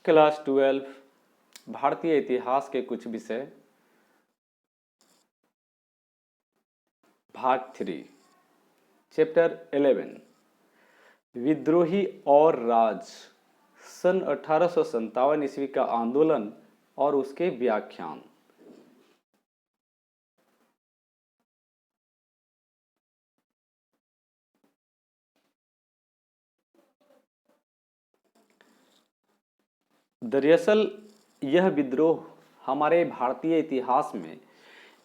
Class 12 भारतीय इतिहास के कुछ विषय भाग 3 चैप्टर 11 विद्रोही और राज सन 1857 ईस्वी का आंदोलन और उसके व्याख्यान। दरअसल यह विद्रोह हमारे भारतीय इतिहास में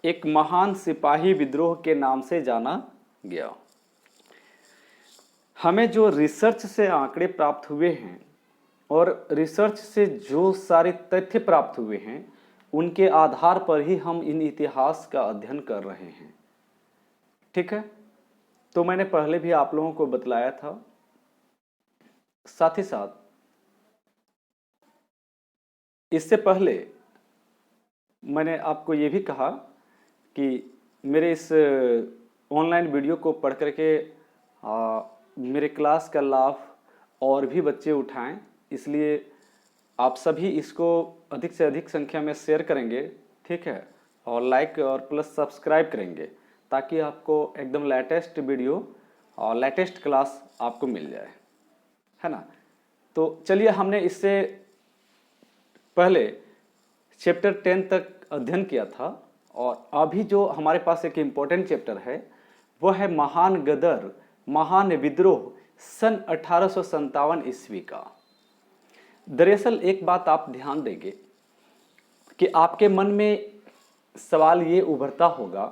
एक महान सिपाही विद्रोह के नाम से जाना गया। हमें जो रिसर्च से आंकड़े प्राप्त हुए हैं और रिसर्च से जो सारे तथ्य प्राप्त हुए हैं उनके आधार पर ही हम इन इतिहास का अध्ययन कर रहे हैं। ठीक है, तो मैंने पहले भी आप लोगों को बतलाया था। साथ ही साथ इससे पहले मैंने आपको ये भी कहा कि मेरे इस ऑनलाइन वीडियो को पढ़ करके मेरे क्लास का लाभ और भी बच्चे उठाएं, इसलिए आप सभी इसको अधिक से अधिक संख्या में शेयर करेंगे। ठीक है, और लाइक और प्लस सब्सक्राइब करेंगे ताकि आपको एकदम लेटेस्ट वीडियो और लेटेस्ट क्लास आपको मिल जाए, है ना। तो चलिए, हमने इससे पहले चैप्टर 10 तक अध्ययन किया था और अभी जो हमारे पास एक इम्पोर्टेंट चैप्टर है वह है महान गदर महान विद्रोह सन 1857 ईस्वी का। दरअसल एक बात आप ध्यान देंगे कि आपके मन में सवाल ये उभरता होगा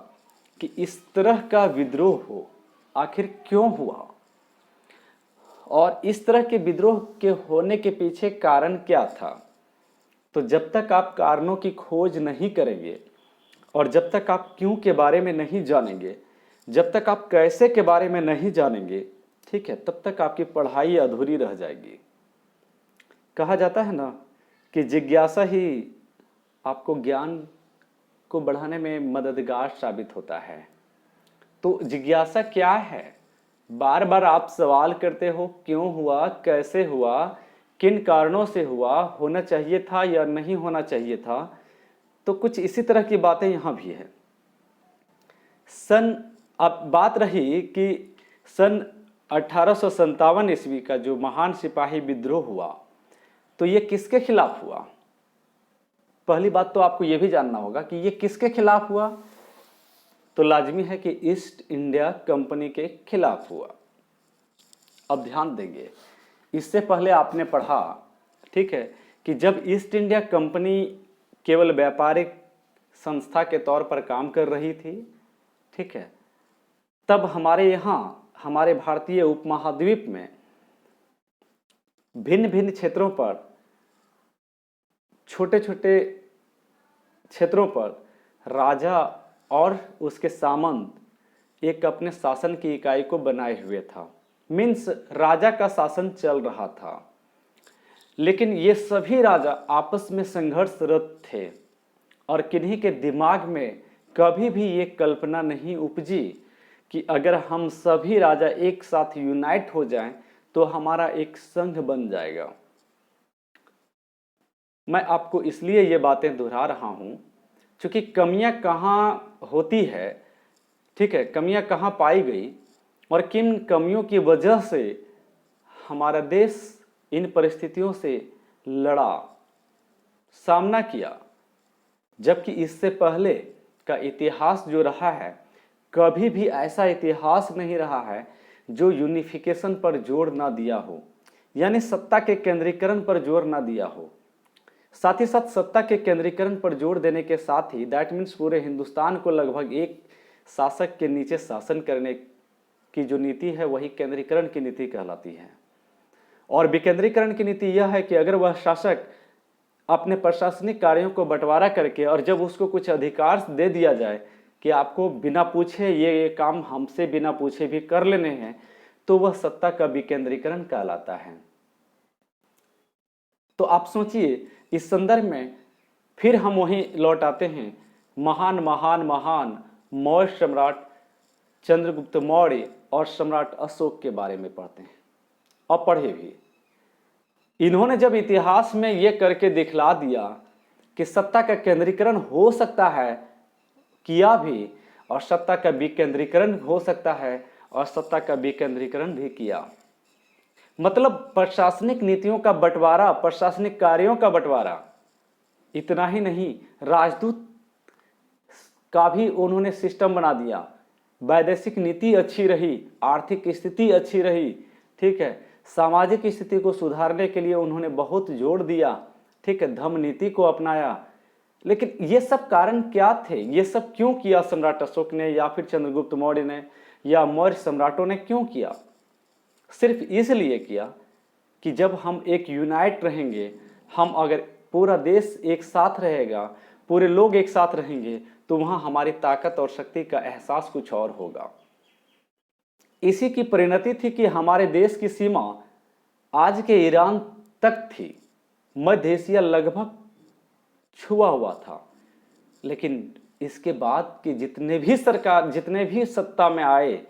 कि इस तरह का विद्रोह हो आखिर क्यों हुआ और इस तरह के विद्रोह के होने के पीछे कारण क्या था। तो जब तक आप कारणों की खोज नहीं करेंगे और जब तक आप क्यों के बारे में नहीं जानेंगे, जब तक आप कैसे के बारे में नहीं जानेंगे, ठीक है, तब तक आपकी पढ़ाई अधूरी रह जाएगी। कहा जाता है ना कि जिज्ञासा ही आपको ज्ञान को बढ़ाने में मददगार साबित होता है। तो जिज्ञासा क्या है? बार बार आप सवाल करते हो, क्यों हुआ, कैसे हुआ, किन कारणों से हुआ, होना चाहिए था या नहीं होना चाहिए था। तो कुछ इसी तरह की बातें यहाँ भी है। अब बात रही कि सन 1857 ईस्वी का जो महान सिपाही विद्रोह हुआ तो ये किसके खिलाफ हुआ। पहली बात तो आपको ये भी जानना होगा कि ये किसके खिलाफ हुआ। तो लाजमी है कि ईस्ट इंडिया कंपनी के खिलाफ हुआ। अब ध्यान देंगे, इससे पहले आपने पढ़ा, ठीक है, कि जब ईस्ट इंडिया कंपनी केवल व्यापारिक संस्था के तौर पर काम कर रही थी, ठीक है, तब हमारे यहाँ हमारे भारतीय उपमहाद्वीप में भिन्न भिन्न क्षेत्रों पर, छोटे छोटे क्षेत्रों पर राजा और उसके सामंत एक अपने शासन की इकाई को बनाए हुए था। मीन्स राजा का शासन चल रहा था, लेकिन ये सभी राजा आपस में संघर्षरत थे और किन्हीं के दिमाग में कभी भी ये कल्पना नहीं उपजी कि अगर हम सभी राजा एक साथ यूनाइट हो जाएं तो हमारा एक संघ बन जाएगा। मैं आपको इसलिए ये बातें दोहरा रहा हूं क्योंकि कमियां कहाँ होती है, ठीक है, कमियां कहाँ पाई गई और किन कमियों की वजह से हमारा देश इन परिस्थितियों से लड़ा, सामना किया। जबकि इससे पहले का इतिहास जो रहा है, कभी भी ऐसा इतिहास नहीं रहा है जो यूनिफिकेशन पर जोर ना दिया हो, यानी सत्ता के केंद्रीकरण पर जोर ना दिया हो। साथ ही साथ सत्ता के केंद्रीकरण पर जोर देने के साथ ही दैट मीन्स पूरे हिंदुस्तान को लगभग एक शासक के नीचे शासन करने की जो नीति है वही केंद्रीकरण की नीति कहलाती है। और विकेंद्रीकरण की नीति यह है कि अगर वह शासक अपने प्रशासनिक कार्यों को बंटवारा करके और जब उसको कुछ अधिकार दे दिया जाए कि आपको बिना पूछे ये काम हमसे बिना पूछे भी कर लेने हैं, तो वह सत्ता का विकेंद्रीकरण कहलाता है। तो आप सोचिए, इस संदर्भ में फिर हम वहीं लौट आते हैं, महान महान महान मौर्य सम्राट चंद्रगुप्त मौर्य और सम्राट अशोक के बारे में पढ़ते हैं और पढ़े भी। इन्होंने जब इतिहास में ये करके दिखला दिया कि सत्ता का केंद्रीकरण हो सकता है, किया भी, और सत्ता का विकेंद्रीकरण हो सकता है और सत्ता का विकेंद्रीकरण भी किया। मतलब प्रशासनिक नीतियों का बंटवारा, प्रशासनिक कार्यों का बंटवारा। इतना ही नहीं, राजदूत का भी उन्होंने सिस्टम बना दिया। वैदेशिक नीति अच्छी रही, आर्थिक स्थिति अच्छी रही, ठीक है, सामाजिक स्थिति को सुधारने के लिए उन्होंने बहुत जोर दिया, ठीक है, धम्म नीति को अपनाया। लेकिन ये सब कारण क्या थे? ये सब क्यों किया सम्राट अशोक ने या फिर चंद्रगुप्त मौर्य ने या मौर्य सम्राटों ने क्यों किया? सिर्फ इसलिए किया कि जब हम एक यूनाइट रहेंगे, हम अगर पूरा देश एक साथ रहेगा, पूरे लोग एक साथ रहेंगे, तो वहां हमारी ताकत और शक्ति का एहसास कुछ और होगा। इसी की परिणति थी कि हमारे देश की सीमा आज के ईरान तक थी, मध्य एशिया लगभग छुआ हुआ था। लेकिन इसके बाद कि जितने भी सत्ता में आए,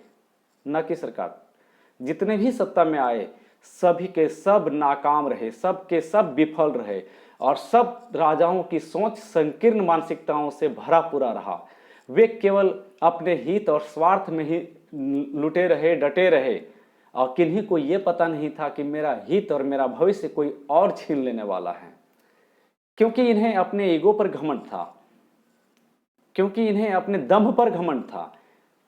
न कि सरकार, जितने भी सत्ता में आए, सभी के सब नाकाम रहे, सब के सब विफल रहे, और सब राजाओं की सोच संकीर्ण मानसिकताओं से भरा पूरा रहा। वे केवल अपने हित और स्वार्थ में ही लुटे रहे, डटे रहे, और किन्हीं को ये पता नहीं था कि मेरा हित और मेरा भविष्य कोई और छीन लेने वाला है। क्योंकि इन्हें अपने ईगो पर घमंड था, क्योंकि इन्हें अपने दम्भ पर घमंड था,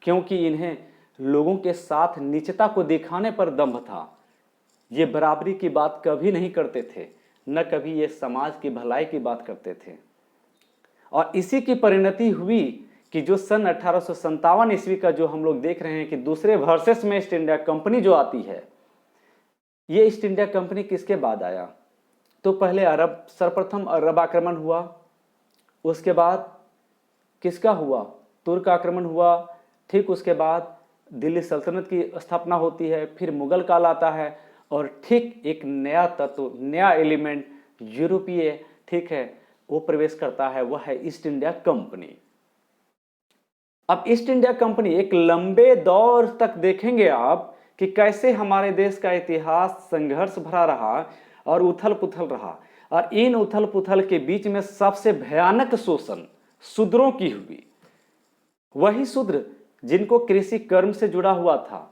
क्योंकि इन्हें लोगों के साथ नीचता को दिखाने पर दम्भ था। ये बराबरी की बात कभी नहीं करते थे, न कभी ये समाज की भलाई की बात करते थे। और इसी की परिणति हुई कि जो सन 1857 ईस्वी का जो हम लोग देख रहे हैं कि दूसरे वर्सेस में ईस्ट इंडिया कंपनी जो आती है, ये ईस्ट इंडिया कंपनी किसके बाद आया? तो पहले सर्वप्रथम अरब आक्रमण हुआ, उसके बाद किसका हुआ? तुर्क आक्रमण हुआ, ठीक उसके बाद दिल्ली सल्तनत की स्थापना होती है, फिर मुगल काल आता है, और ठीक एक नया तत्व, नया एलिमेंट यूरोपीय, ठीक है, वो प्रवेश करता है, वह है ईस्ट इंडिया कंपनी। अब ईस्ट इंडिया कंपनी एक लंबे दौर तक देखेंगे आप कि कैसे हमारे देश का इतिहास संघर्ष भरा रहा और उथल पुथल रहा, और इन उथल पुथल के बीच में सबसे भयानक शोषण शूद्रों की हुई। वही शूद्र जिनको कृषि कर्म से जुड़ा हुआ था,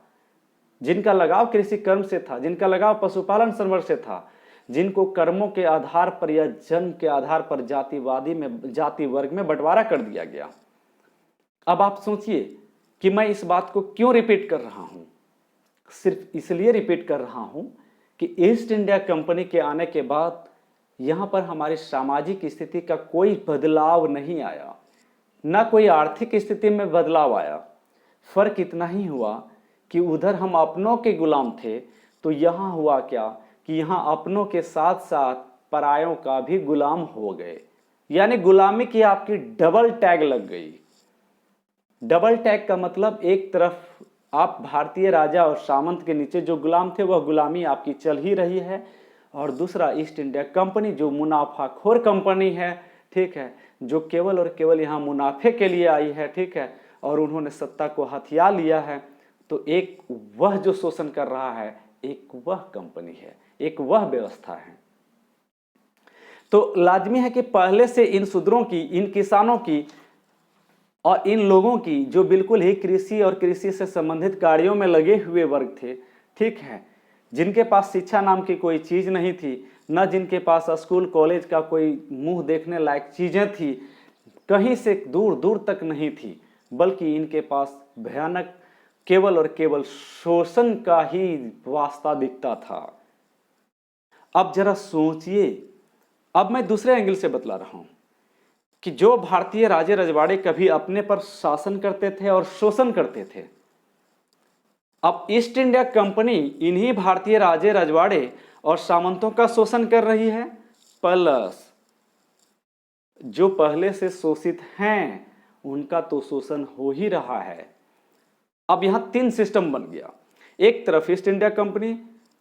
जिनका लगाव कृषि कर्म से था, जिनका लगाव पशुपालन संवर्ग से था, जिनको कर्मों के आधार पर या जन्म के आधार पर जाति वर्ग में बंटवारा कर दिया गया। अब आप सोचिए कि मैं इस बात को क्यों रिपीट कर रहा हूं? सिर्फ इसलिए रिपीट कर रहा हूं कि ईस्ट इंडिया कंपनी के आने के बाद यहां पर हमारी सामाजिक स्थिति का कोई बदलाव नहीं आया, ना कोई आर्थिक स्थिति में बदलाव आया। फर्क इतना ही हुआ कि उधर हम अपनों के गुलाम थे, तो यहाँ हुआ क्या कि यहाँ अपनों के साथ साथ परायों का भी गुलाम हो गए, यानी गुलामी की आपकी डबल टैग लग गई। डबल टैग का मतलब एक तरफ आप भारतीय राजा और सामंत के नीचे जो गुलाम थे वह गुलामी आपकी चल ही रही है, और दूसरा ईस्ट इंडिया कंपनी जो मुनाफाखोर कंपनी है, ठीक है, जो केवल और केवल यहाँ मुनाफे के लिए आई है, ठीक है, और उन्होंने सत्ता को हथिया लिया है। तो एक वह जो शोषण कर रहा है, एक वह कंपनी है, एक वह व्यवस्था है। तो लाजमी है कि पहले से इन शूद्रों की, इन किसानों की और इन लोगों की जो बिल्कुल ही कृषि और कृषि से संबंधित कार्यों में लगे हुए वर्ग थे, ठीक है, जिनके पास शिक्षा नाम की कोई चीज नहीं थी, न जिनके पास स्कूल कॉलेज का कोई मुंह देखने लायक चीजें थी, कहीं से दूर दूर तक नहीं थी, बल्कि इनके पास भयानक केवल और केवल शोषण का ही वास्ता दिखता था। अब जरा सोचिए, अब मैं दूसरे एंगल से बतला रहा हूं कि जो भारतीय राजे रजवाड़े कभी अपने पर शासन करते थे और शोषण करते थे, अब ईस्ट इंडिया कंपनी इन्हीं भारतीय राजे रजवाड़े और सामंतों का शोषण कर रही है, प्लस जो पहले से शोषित हैं उनका तो शोषण हो ही रहा है। अब यहां तीन सिस्टम बन गया, एक तरफ ईस्ट इंडिया कंपनी,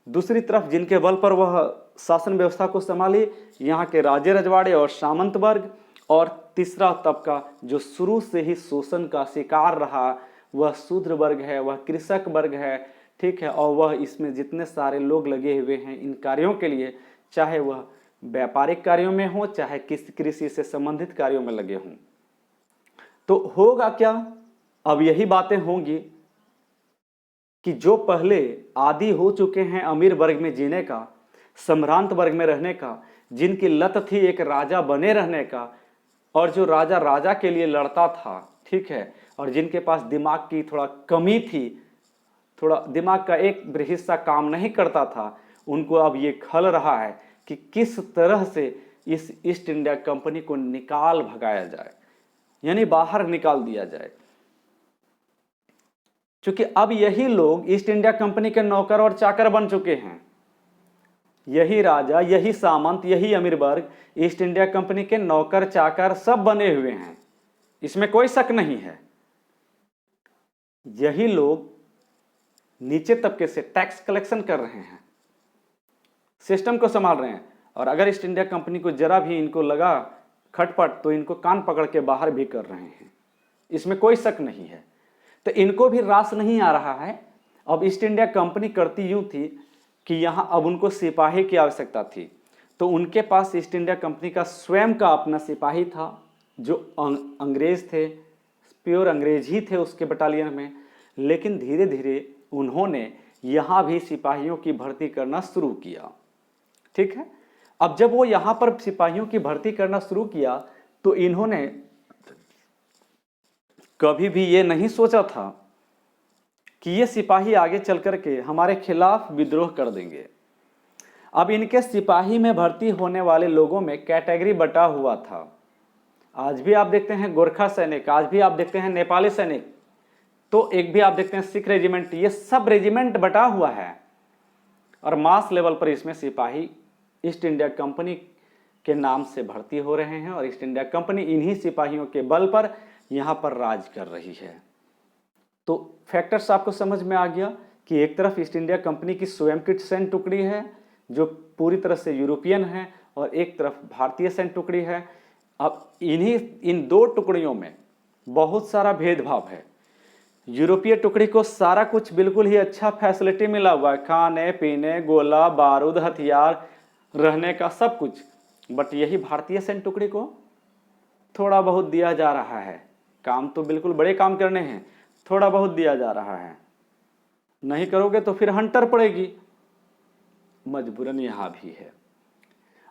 दूसरी तरफ जिनके बल पर वह शासन व्यवस्था को संभाली यहाँ के राजे रजवाड़े और सामंत वर्ग, और तीसरा तबका जो शुरू से ही शोषण का शिकार रहा, वह शूद्र वर्ग है, वह कृषक वर्ग है, ठीक है, और वह इसमें जितने सारे लोग लगे हुए हैं इन कार्यों के लिए, चाहे वह व्यापारिक कार्यों में हो, चाहे किस कृषि से संबंधित कार्यों में लगे हों। तो होगा क्या, अब यही बातें होंगी कि जो पहले आदी हो चुके हैं अमीर वर्ग में जीने का, सम्भ्रांत वर्ग में रहने का, जिनकी लत थी एक राजा बने रहने का, और जो राजा राजा के लिए लड़ता था, ठीक है, और जिनके पास दिमाग की थोड़ा कमी थी, थोड़ा दिमाग का एक हिस्सा काम नहीं करता था, उनको अब ये खल रहा है कि किस तरह से इस ईस्ट इंडिया कंपनी को निकाल भगाया जाए, यानी बाहर निकाल दिया जाए। क्योंकि अब यही लोग ईस्ट इंडिया कंपनी के नौकर और चाकर बन चुके हैं। यही राजा, यही सामंत, यही अमीर वर्ग ईस्ट इंडिया कंपनी के नौकर चाकर सब बने हुए हैं, इसमें कोई शक नहीं है। यही लोग नीचे तबके से टैक्स कलेक्शन कर रहे हैं, सिस्टम को संभाल रहे हैं, और अगर ईस्ट इंडिया कंपनी को जरा भी इनको लगा खटपट तो इनको कान पकड़ के बाहर भी कर रहे हैं, इसमें कोई शक नहीं है। तो इनको भी रास नहीं आ रहा है। अब ईस्ट इंडिया कंपनी करती यूं थी कि यहां अब उनको सिपाही की आवश्यकता थी, तो उनके पास ईस्ट इंडिया कंपनी का स्वयं का अपना सिपाही था, जो अंग्रेज थे, प्योर अंग्रेज ही थे उसके बटालियन में। लेकिन धीरे धीरे उन्होंने यहाँ भी सिपाहियों की भर्ती करना शुरू किया, ठीक है। अब जब वो यहाँ पर सिपाहियों की भर्ती करना शुरू किया तो इन्होंने कभी भी ये नहीं सोचा था कि ये सिपाही आगे चल करके हमारे खिलाफ विद्रोह कर देंगे। अब इनके सिपाही में भर्ती होने वाले लोगों में कैटेगरी बटा हुआ था। आज भी आप देखते हैं गोरखा सैनिक, आज भी आप देखते हैं नेपाली सैनिक, तो एक भी आप देखते हैं सिख रेजिमेंट, ये सब रेजिमेंट बटा हुआ है। और मास लेवल पर इसमें सिपाही ईस्ट इंडिया कंपनी के नाम से भर्ती हो रहे हैं, और ईस्ट इंडिया कंपनी इन्हीं सिपाहियों के बल पर यहाँ पर राज कर रही है। तो फैक्टर्स आपको समझ में आ गया कि एक तरफ ईस्ट इंडिया कंपनी की स्वयं की सैन्य टुकड़ी है जो पूरी तरह से यूरोपियन है, और एक तरफ भारतीय सैन्य टुकड़ी है। अब इन दो टुकड़ियों में बहुत सारा भेदभाव है। यूरोपीय टुकड़ी को सारा कुछ बिल्कुल ही अच्छा फैसिलिटी मिला हुआ है, खाने पीने, गोला बारूद, हथियार, रहने का सब कुछ। बट यही भारतीय सैन्य टुकड़ी को थोड़ा बहुत दिया जा रहा है। काम तो बिल्कुल बड़े काम करने हैं, थोड़ा बहुत दिया जा रहा है, नहीं करोगे तो फिर हंटर पड़ेगी, मजबूरन यहां भी है।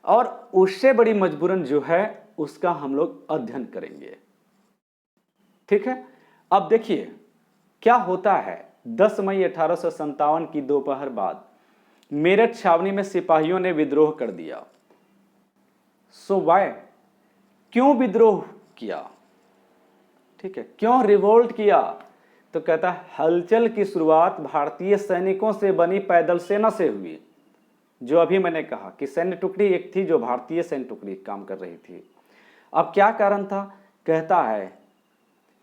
और उससे बड़ी मजबूरन जो है उसका हम लोग अध्ययन करेंगे, ठीक है। अब देखिए क्या होता है। 10 मई 1857 की दोपहर बाद मेरठ छावनी में सिपाहियों ने विद्रोह कर दिया। सो वाई, क्यों विद्रोह किया, ठीक है, क्यों रिवोल्ट किया? तो कहता है हलचल की शुरुआत भारतीय सैनिकों से बनी पैदल सेना से हुई। जो अभी मैंने कहा कि सैन्य टुकड़ी एक थी जो भारतीय सैन्य टुकड़ी काम कर रही थी। अब क्या कारण था? कहता है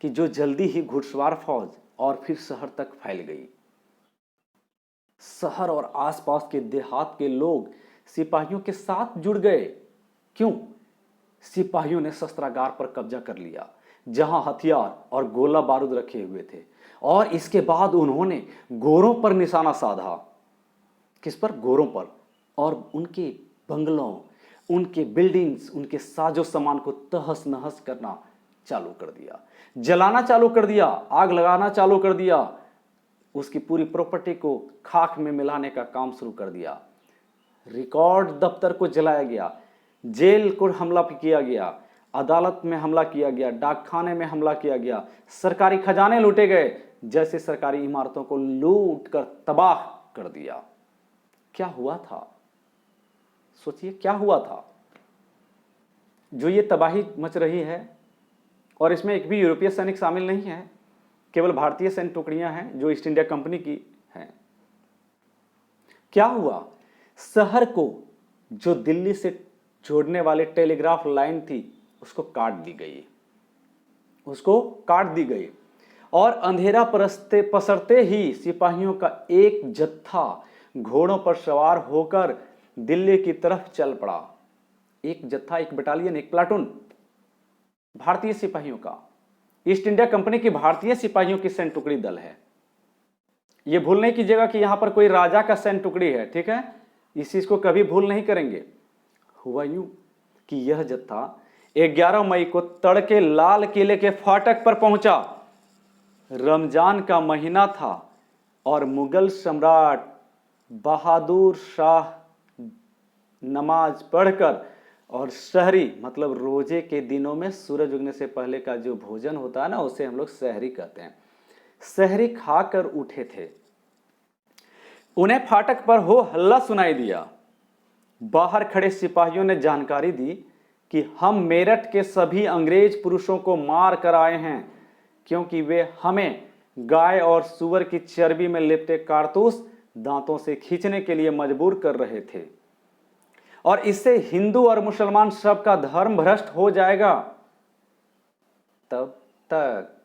कि जो जल्दी ही घुड़सवार फौज और फिर शहर तक फैल गई। शहर और आसपास के देहात के लोग सिपाहियों के साथ जुड़ गए। क्यों? सिपाहियों ने शस्त्रागार पर कब्जा कर लिया जहां हथियार और गोला बारूद रखे हुए थे, और इसके बाद उन्होंने गोरों पर निशाना साधा। किस पर? गोरों पर। और उनके बंगलों, उनके बिल्डिंग्स, उनके साजो सामान को तहस नहस करना चालू कर दिया, जलाना चालू कर दिया, आग लगाना चालू कर दिया, उसकी पूरी प्रॉपर्टी को खाक में मिलाने का काम शुरू कर दिया। रिकॉर्ड दफ्तर को जलाया गया, जेल को हमला किया गया, अदालत में हमला किया गया, डाकखाने में हमला किया गया, सरकारी खजाने लूटे गए, जैसे सरकारी इमारतों को लूट कर तबाह कर दिया। क्या हुआ था? सोचिए क्या हुआ था जो ये तबाही मच रही है। और इसमें एक भी यूरोपीय सैनिक शामिल नहीं है, केवल भारतीय सैन्य टुकड़ियां हैं जो ईस्ट इंडिया कंपनी की हैं। क्या हुआ? शहर को जो दिल्ली से जोड़ने वाले टेलीग्राफ लाइन थी उसको काट दी गई, उसको काट दी गई। और अंधेरा पसरते ही सिपाहियों का एक जत्था घोड़ों पर सवार होकर दिल्ली की तरफ चल पड़ा। एक जत्था, एक बटालियन, एक प्लाटून भारतीय सिपाहियों का। ईस्ट इंडिया कंपनी की भारतीय सिपाहियों की सैन्य टुकड़ी दल है। यह भूलने की जगह कि यहां पर कोई राजा का सैन्य टुकड़ी है, ठीक है। इस चीज़ को कभी भूल नहीं करेंगे। हुआ यूं कि यह जत्था 11 मई को तड़के लाल किले के फाटक पर पहुंचा। रमजान का महीना था और मुगल सम्राट बहादुर शाह नमाज पढ़कर और सहरी मतलब रोजे के दिनों में सूरज उगने से पहले का जो भोजन होता है ना, उसे हम लोग सहरी कहते हैं, सहरी खाकर उठे थे। उन्हें फाटक पर हो हल्ला सुनाई दिया। बाहर खड़े सिपाहियों ने जानकारी दी कि हम मेरठ के सभी अंग्रेज पुरुषों को मार कर आए हैं, क्योंकि वे हमें गाय और सूअर की चर्बी में लिपटे कारतूस दांतों से खींचने के लिए मजबूर कर रहे थे, और इससे हिंदू और मुसलमान सबका धर्म भ्रष्ट हो जाएगा। तब तक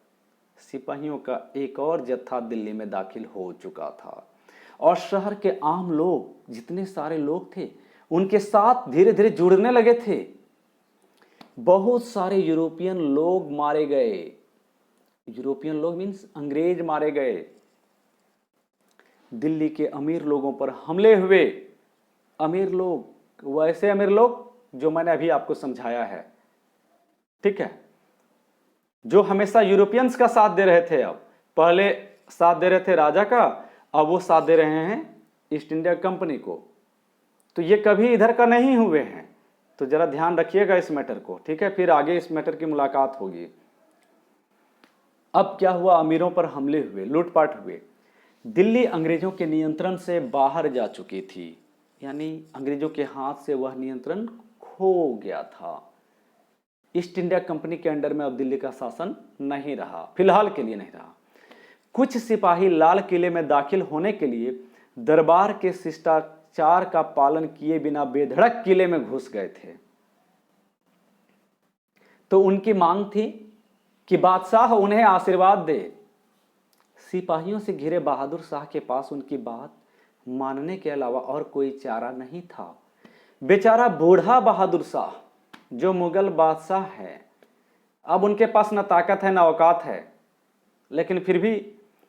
सिपाहियों का एक और जत्था दिल्ली में दाखिल हो चुका था और शहर के आम लोग, जितने सारे लोग थे, उनके साथ धीरे धीरे जुड़ने लगे थे। बहुत सारे यूरोपियन लोग मारे गए। यूरोपियन लोग मीन्स अंग्रेज मारे गए। दिल्ली के अमीर लोगों पर हमले हुए। अमीर लोग, वैसे अमीर लोग जो मैंने अभी आपको समझाया है, ठीक है, जो हमेशा यूरोपियंस का साथ दे रहे थे। अब पहले साथ दे रहे थे राजा का, अब वो साथ दे रहे हैं ईस्ट इंडिया कंपनी को। तो ये कभी इधर का नहीं हुए हैं, तो जरा ध्यान रखिएगा इस मैटर को, ठीक है। फिर आगे इस मैटर की मुलाकात होगी। अब क्या हुआ, अमीरों पर हमले हुए, लूटपाट हुए। दिल्ली अंग्रेजों के नियंत्रण से बाहर जा चुकी थी, यानी अंग्रेजों के हाथ से वह नियंत्रण खो गया था। ईस्ट इंडिया कंपनी के अंडर में अब दिल्ली का शासन नहीं रहा, फिलहाल के लिए नहीं रहा। कुछ सिपाही लाल किले में दाखिल होने के लिए दरबार के शिष्टाचार का पालन किए बिना बेधड़क किले में घुस गए थे। तो उनकी मांग थी कि बादशाह उन्हें आशीर्वाद दे। सिपाहियों से घिरे बहादुर शाह के पास उनकी बात मानने के अलावा और कोई चारा नहीं था। बेचारा बूढ़ा बहादुर शाह जो मुगल बादशाह है, अब उनके पास न ताकत है न औकात है, लेकिन फिर भी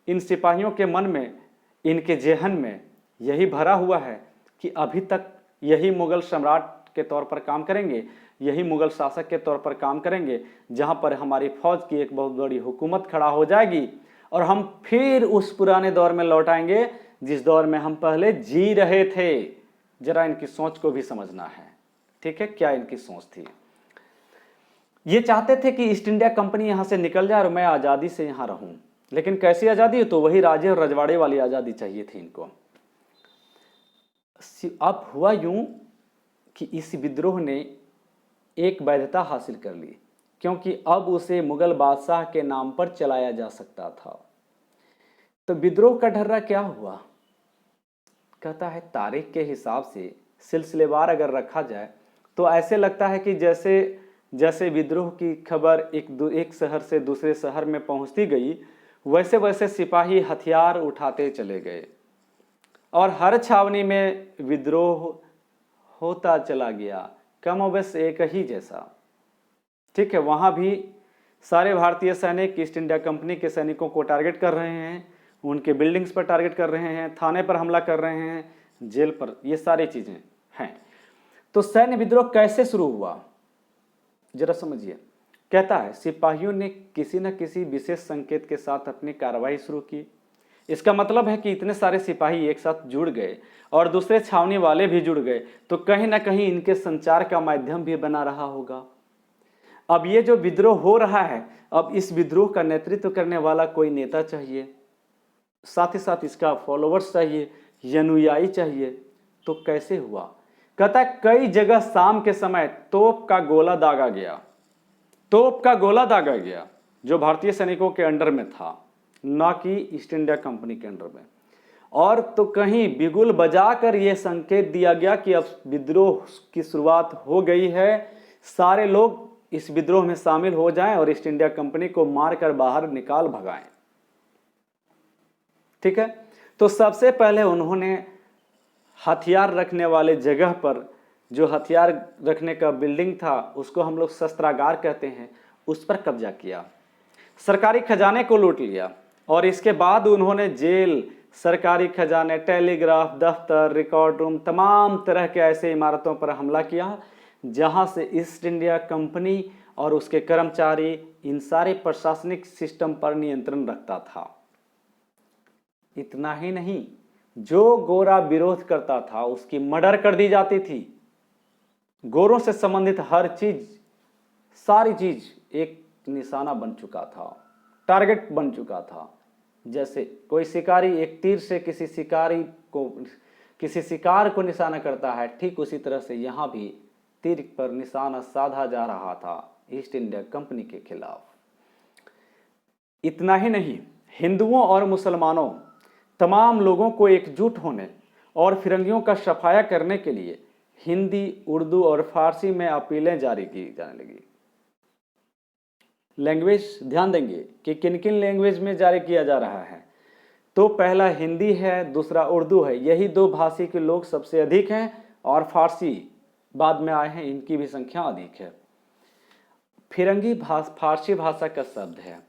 इन सिपाहियों के मन में, इनके जेहन में यही भरा हुआ है कि अभी तक यही मुगल सम्राट के तौर पर काम करेंगे, यही मुगल शासक के तौर पर काम करेंगे, जहां पर हमारी फौज की एक बहुत बड़ी हुकूमत खड़ा हो जाएगी और हम फिर उस पुराने दौर में लौट आएंगे जिस दौर में हम पहले जी रहे थे। जरा इनकी सोच को भी समझना है, ठीक है, क्या इनकी सोच थी। ये चाहते थे कि ईस्ट इंडिया कंपनी यहां से निकल जाए और मैं आज़ादी से यहां रहूं, लेकिन कैसी आज़ादी, तो वही राजे और रजवाड़े वाली आज़ादी चाहिए थी इनको। अब हुआ यूं कि इस विद्रोह ने एक वैधता हासिल कर ली, क्योंकि अब उसे मुगल बादशाह के नाम पर चलाया जा सकता था। तो विद्रोह का ढर्रा क्या हुआ, कहता है तारीख के हिसाब से सिलसिलेवार अगर रखा जाए तो ऐसे लगता है कि जैसे जैसे विद्रोह की खबर एक शहर से दूसरे शहर में पहुंचती गई, वैसे वैसे सिपाही हथियार उठाते चले गए और हर छावनी में विद्रोह होता चला गया, कमोबेश एक ही जैसा, ठीक है। वहाँ भी सारे भारतीय सैनिक ईस्ट इंडिया कंपनी के सैनिकों को टारगेट कर रहे हैं, उनके बिल्डिंग्स पर टारगेट कर रहे हैं, थाने पर हमला कर रहे हैं, जेल पर, ये सारी चीज़ें हैं। तो सैन्य विद्रोह कैसे शुरू हुआ जरा समझिए। कहता है सिपाहियों ने किसी न किसी विशेष संकेत के साथ अपनी कार्रवाई शुरू की। इसका मतलब है कि इतने सारे सिपाही एक साथ जुड़ गए और दूसरे छावनी वाले भी जुड़ गए, तो कहीं ना कहीं इनके संचार का माध्यम भी बना रहा होगा। अब ये जो विद्रोह हो रहा है, अब इस विद्रोह का नेतृत्व करने वाला कोई नेता चाहिए, साथ ही साथ इसका फॉलोवर्स चाहिए, अनुयायी चाहिए। तो कैसे हुआ, कहता है कई जगह शाम के समय तोप का गोला दागा गया, तोप का गोला दागा गया जो भारतीय सैनिकों के अंडर में था, ना कि ईस्ट इंडिया कंपनी के अंडर में। और तो कहीं बिगुल बजाकर यह संकेत दिया गया कि अब विद्रोह की शुरुआत हो गई है, सारे लोग इस विद्रोह में शामिल हो जाएं और ईस्ट इंडिया कंपनी को मारकर बाहर निकाल भगाएं, ठीक है। तो सबसे पहले उन्होंने हथियार रखने वाले जगह पर, जो हथियार रखने का बिल्डिंग था उसको हम लोग शस्त्रागार कहते हैं, उस पर कब्जा किया, सरकारी खजाने को लूट लिया और इसके बाद उन्होंने जेल, सरकारी खजाने, टेलीग्राफ दफ्तर, रिकॉर्ड रूम, तमाम तरह के ऐसे इमारतों पर हमला किया जहां से ईस्ट इंडिया कंपनी और उसके कर्मचारी इन सारे प्रशासनिक सिस्टम पर नियंत्रण रखता था। इतना ही नहीं, जो गोरा विरोध करता था उसकी मर्डर कर दी जाती थी। गोरों से संबंधित हर चीज, सारी चीज एक निशाना बन चुका था, टारगेट बन चुका था। जैसे कोई शिकारी एक तीर से किसी शिकार को निशाना करता है, ठीक उसी तरह से यहां भी तीर पर निशाना साधा जा रहा था ईस्ट इंडिया कंपनी के खिलाफ। इतना ही नहीं, हिंदुओं और मुसलमानों तमाम लोगों को एकजुट होने और फिरंगियों का सफाया करने के लिए हिंदी, उर्दू और फारसी में अपीलें जारी की जाने लगी। लैंग्वेज ध्यान देंगे कि किन किन लैंग्वेज में जारी किया जा रहा है। तो पहला हिंदी है, दूसरा उर्दू है। यही दो भाषी के लोग सबसे अधिक हैं और फारसी बाद में आए हैं, इनकी भी संख्या अधिक है। फिरंगी फारसी भाषा का शब्द है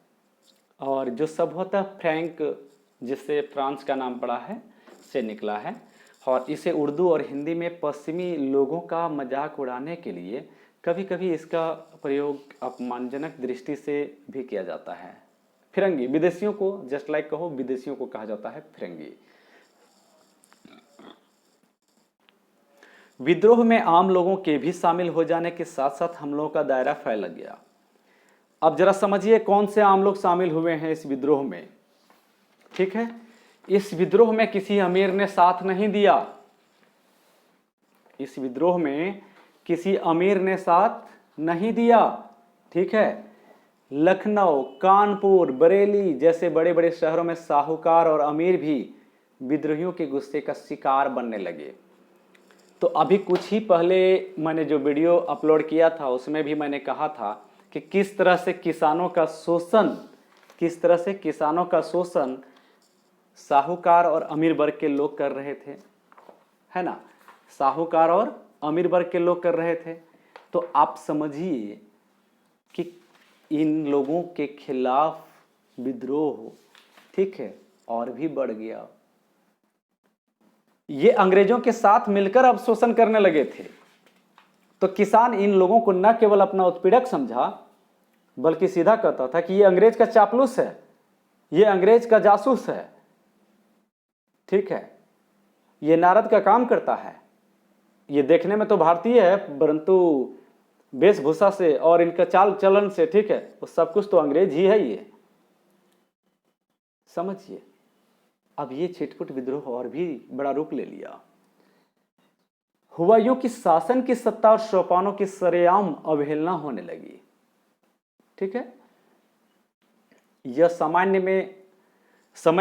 और जो संभवतः फ्रैंक, जिससे फ्रांस का नाम पड़ा है, से निकला है और इसे उर्दू और हिंदी में पश्चिमी लोगों का मजाक उड़ाने के लिए कभी कभी इसका प्रयोग अपमानजनक दृष्टि से भी किया जाता है। फिरंगी, विदेशियों को, जस्ट लाइक कहो, विदेशियों को कहा जाता है फिरंगी। विद्रोह में आम लोगों के भी शामिल हो जाने के साथ साथ हमलों का दायरा फैल गया। अब जरा समझिए कौन से आम लोग शामिल हुए हैं इस विद्रोह में। ठीक है, इस विद्रोह में किसी अमीर ने साथ नहीं दिया। इस विद्रोह में किसी अमीर ने साथ नहीं दिया। ठीक है, लखनऊ, कानपुर, बरेली जैसे बड़े बड़े शहरों में साहूकार और अमीर भी विद्रोहियों के गुस्से का शिकार बनने लगे। तो अभी कुछ ही पहले मैंने जो वीडियो अपलोड किया था उसमें भी मैंने कहा था कि किस तरह से किसानों का शोषण साहूकार और अमीर वर्ग के लोग कर रहे थे, है ना। साहूकार और अमीर वर्ग के लोग कर रहे थे। तो आप समझिए कि इन लोगों के खिलाफ विद्रोह, ठीक है, और भी बढ़ गया। ये अंग्रेजों के साथ मिलकर अब शोषण करने लगे थे। तो किसान इन लोगों को न केवल अपना उत्पीड़क समझा बल्कि सीधा कहता था कि ये अंग्रेज का चापलूस है, ये अंग्रेज का जासूस है। ठीक है, ये नारद का काम करता है, ये देखने में तो भारतीय है परंतु वेशभूषा से और इनका चाल चलन से, ठीक है, वो सब कुछ तो अंग्रेज ही है। ये समझिए। अब ये छिटपुट विद्रोह और भी बड़ा रूप ले लिया। हुआ यूं कि शासन की सत्ता और सोपानों की सरेआम अवहेलना होने लगी। ठीक है, यह समय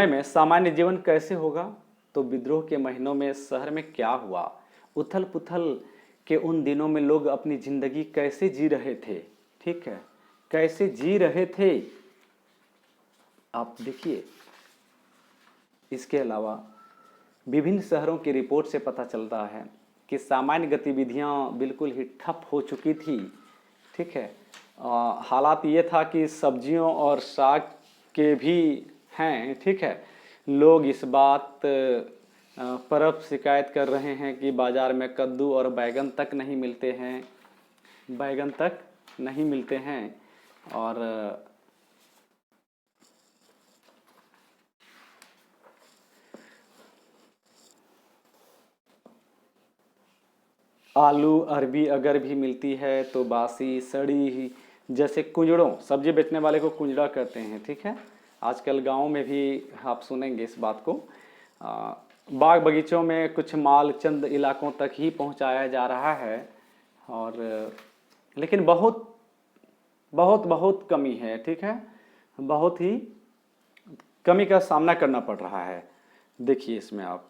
में सामान्य जीवन कैसे होगा। तो विद्रोह के महीनों में शहर में क्या हुआ, उथल पुथल के उन दिनों में लोग अपनी जिंदगी कैसे जी रहे थे। ठीक है, कैसे जी रहे थे आप देखिए। इसके अलावा विभिन्न शहरों की रिपोर्ट से पता चलता है कि सामान्य गतिविधियां बिल्कुल ही ठप हो चुकी थी। ठीक है, हालात ये था कि सब्जियों और साग के भी हैं, ठीक है, लोग इस बात पर अब शिकायत कर रहे हैं कि बाजार में कद्दू और बैगन तक नहीं मिलते हैं और आलू अरबी अगर भी मिलती है तो बासी सड़ी ही, जैसे कुंजड़ों, सब्जी बेचने वाले को कुंजड़ा कहते हैं। ठीक है, आजकल गाँव में भी आप सुनेंगे इस बात को। बाग बगीचों में कुछ माल चंद इलाकों तक ही पहुंचाया जा रहा है और लेकिन बहुत बहुत बहुत कमी है। ठीक है, बहुत ही कमी का सामना करना पड़ रहा है। देखिए इसमें आप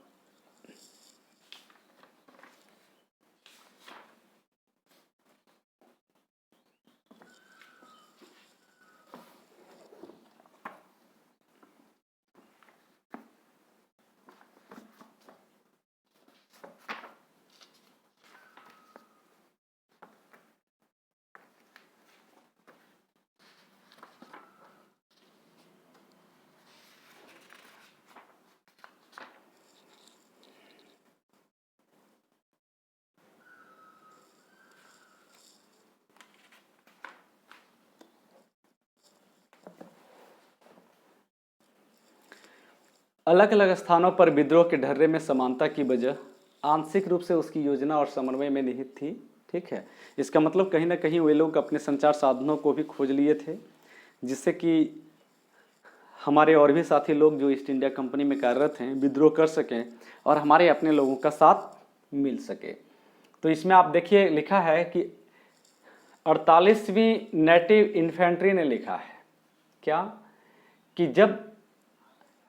अलग अलग स्थानों पर विद्रोह के ढर्रे में समानता की वजह आंशिक रूप से उसकी योजना और समन्वय में निहित थी। ठीक है, इसका मतलब कहीं ना कहीं वे लोग अपने संचार साधनों को भी खोज लिए थे, जिससे कि हमारे और भी साथी लोग जो ईस्ट इंडिया कंपनी में कार्यरत हैं विद्रोह कर सकें और हमारे अपने लोगों का साथ मिल सके। तो इसमें आप देखिए लिखा है कि 48वीं नेटिव इन्फेंट्री ने लिखा है क्या, कि जब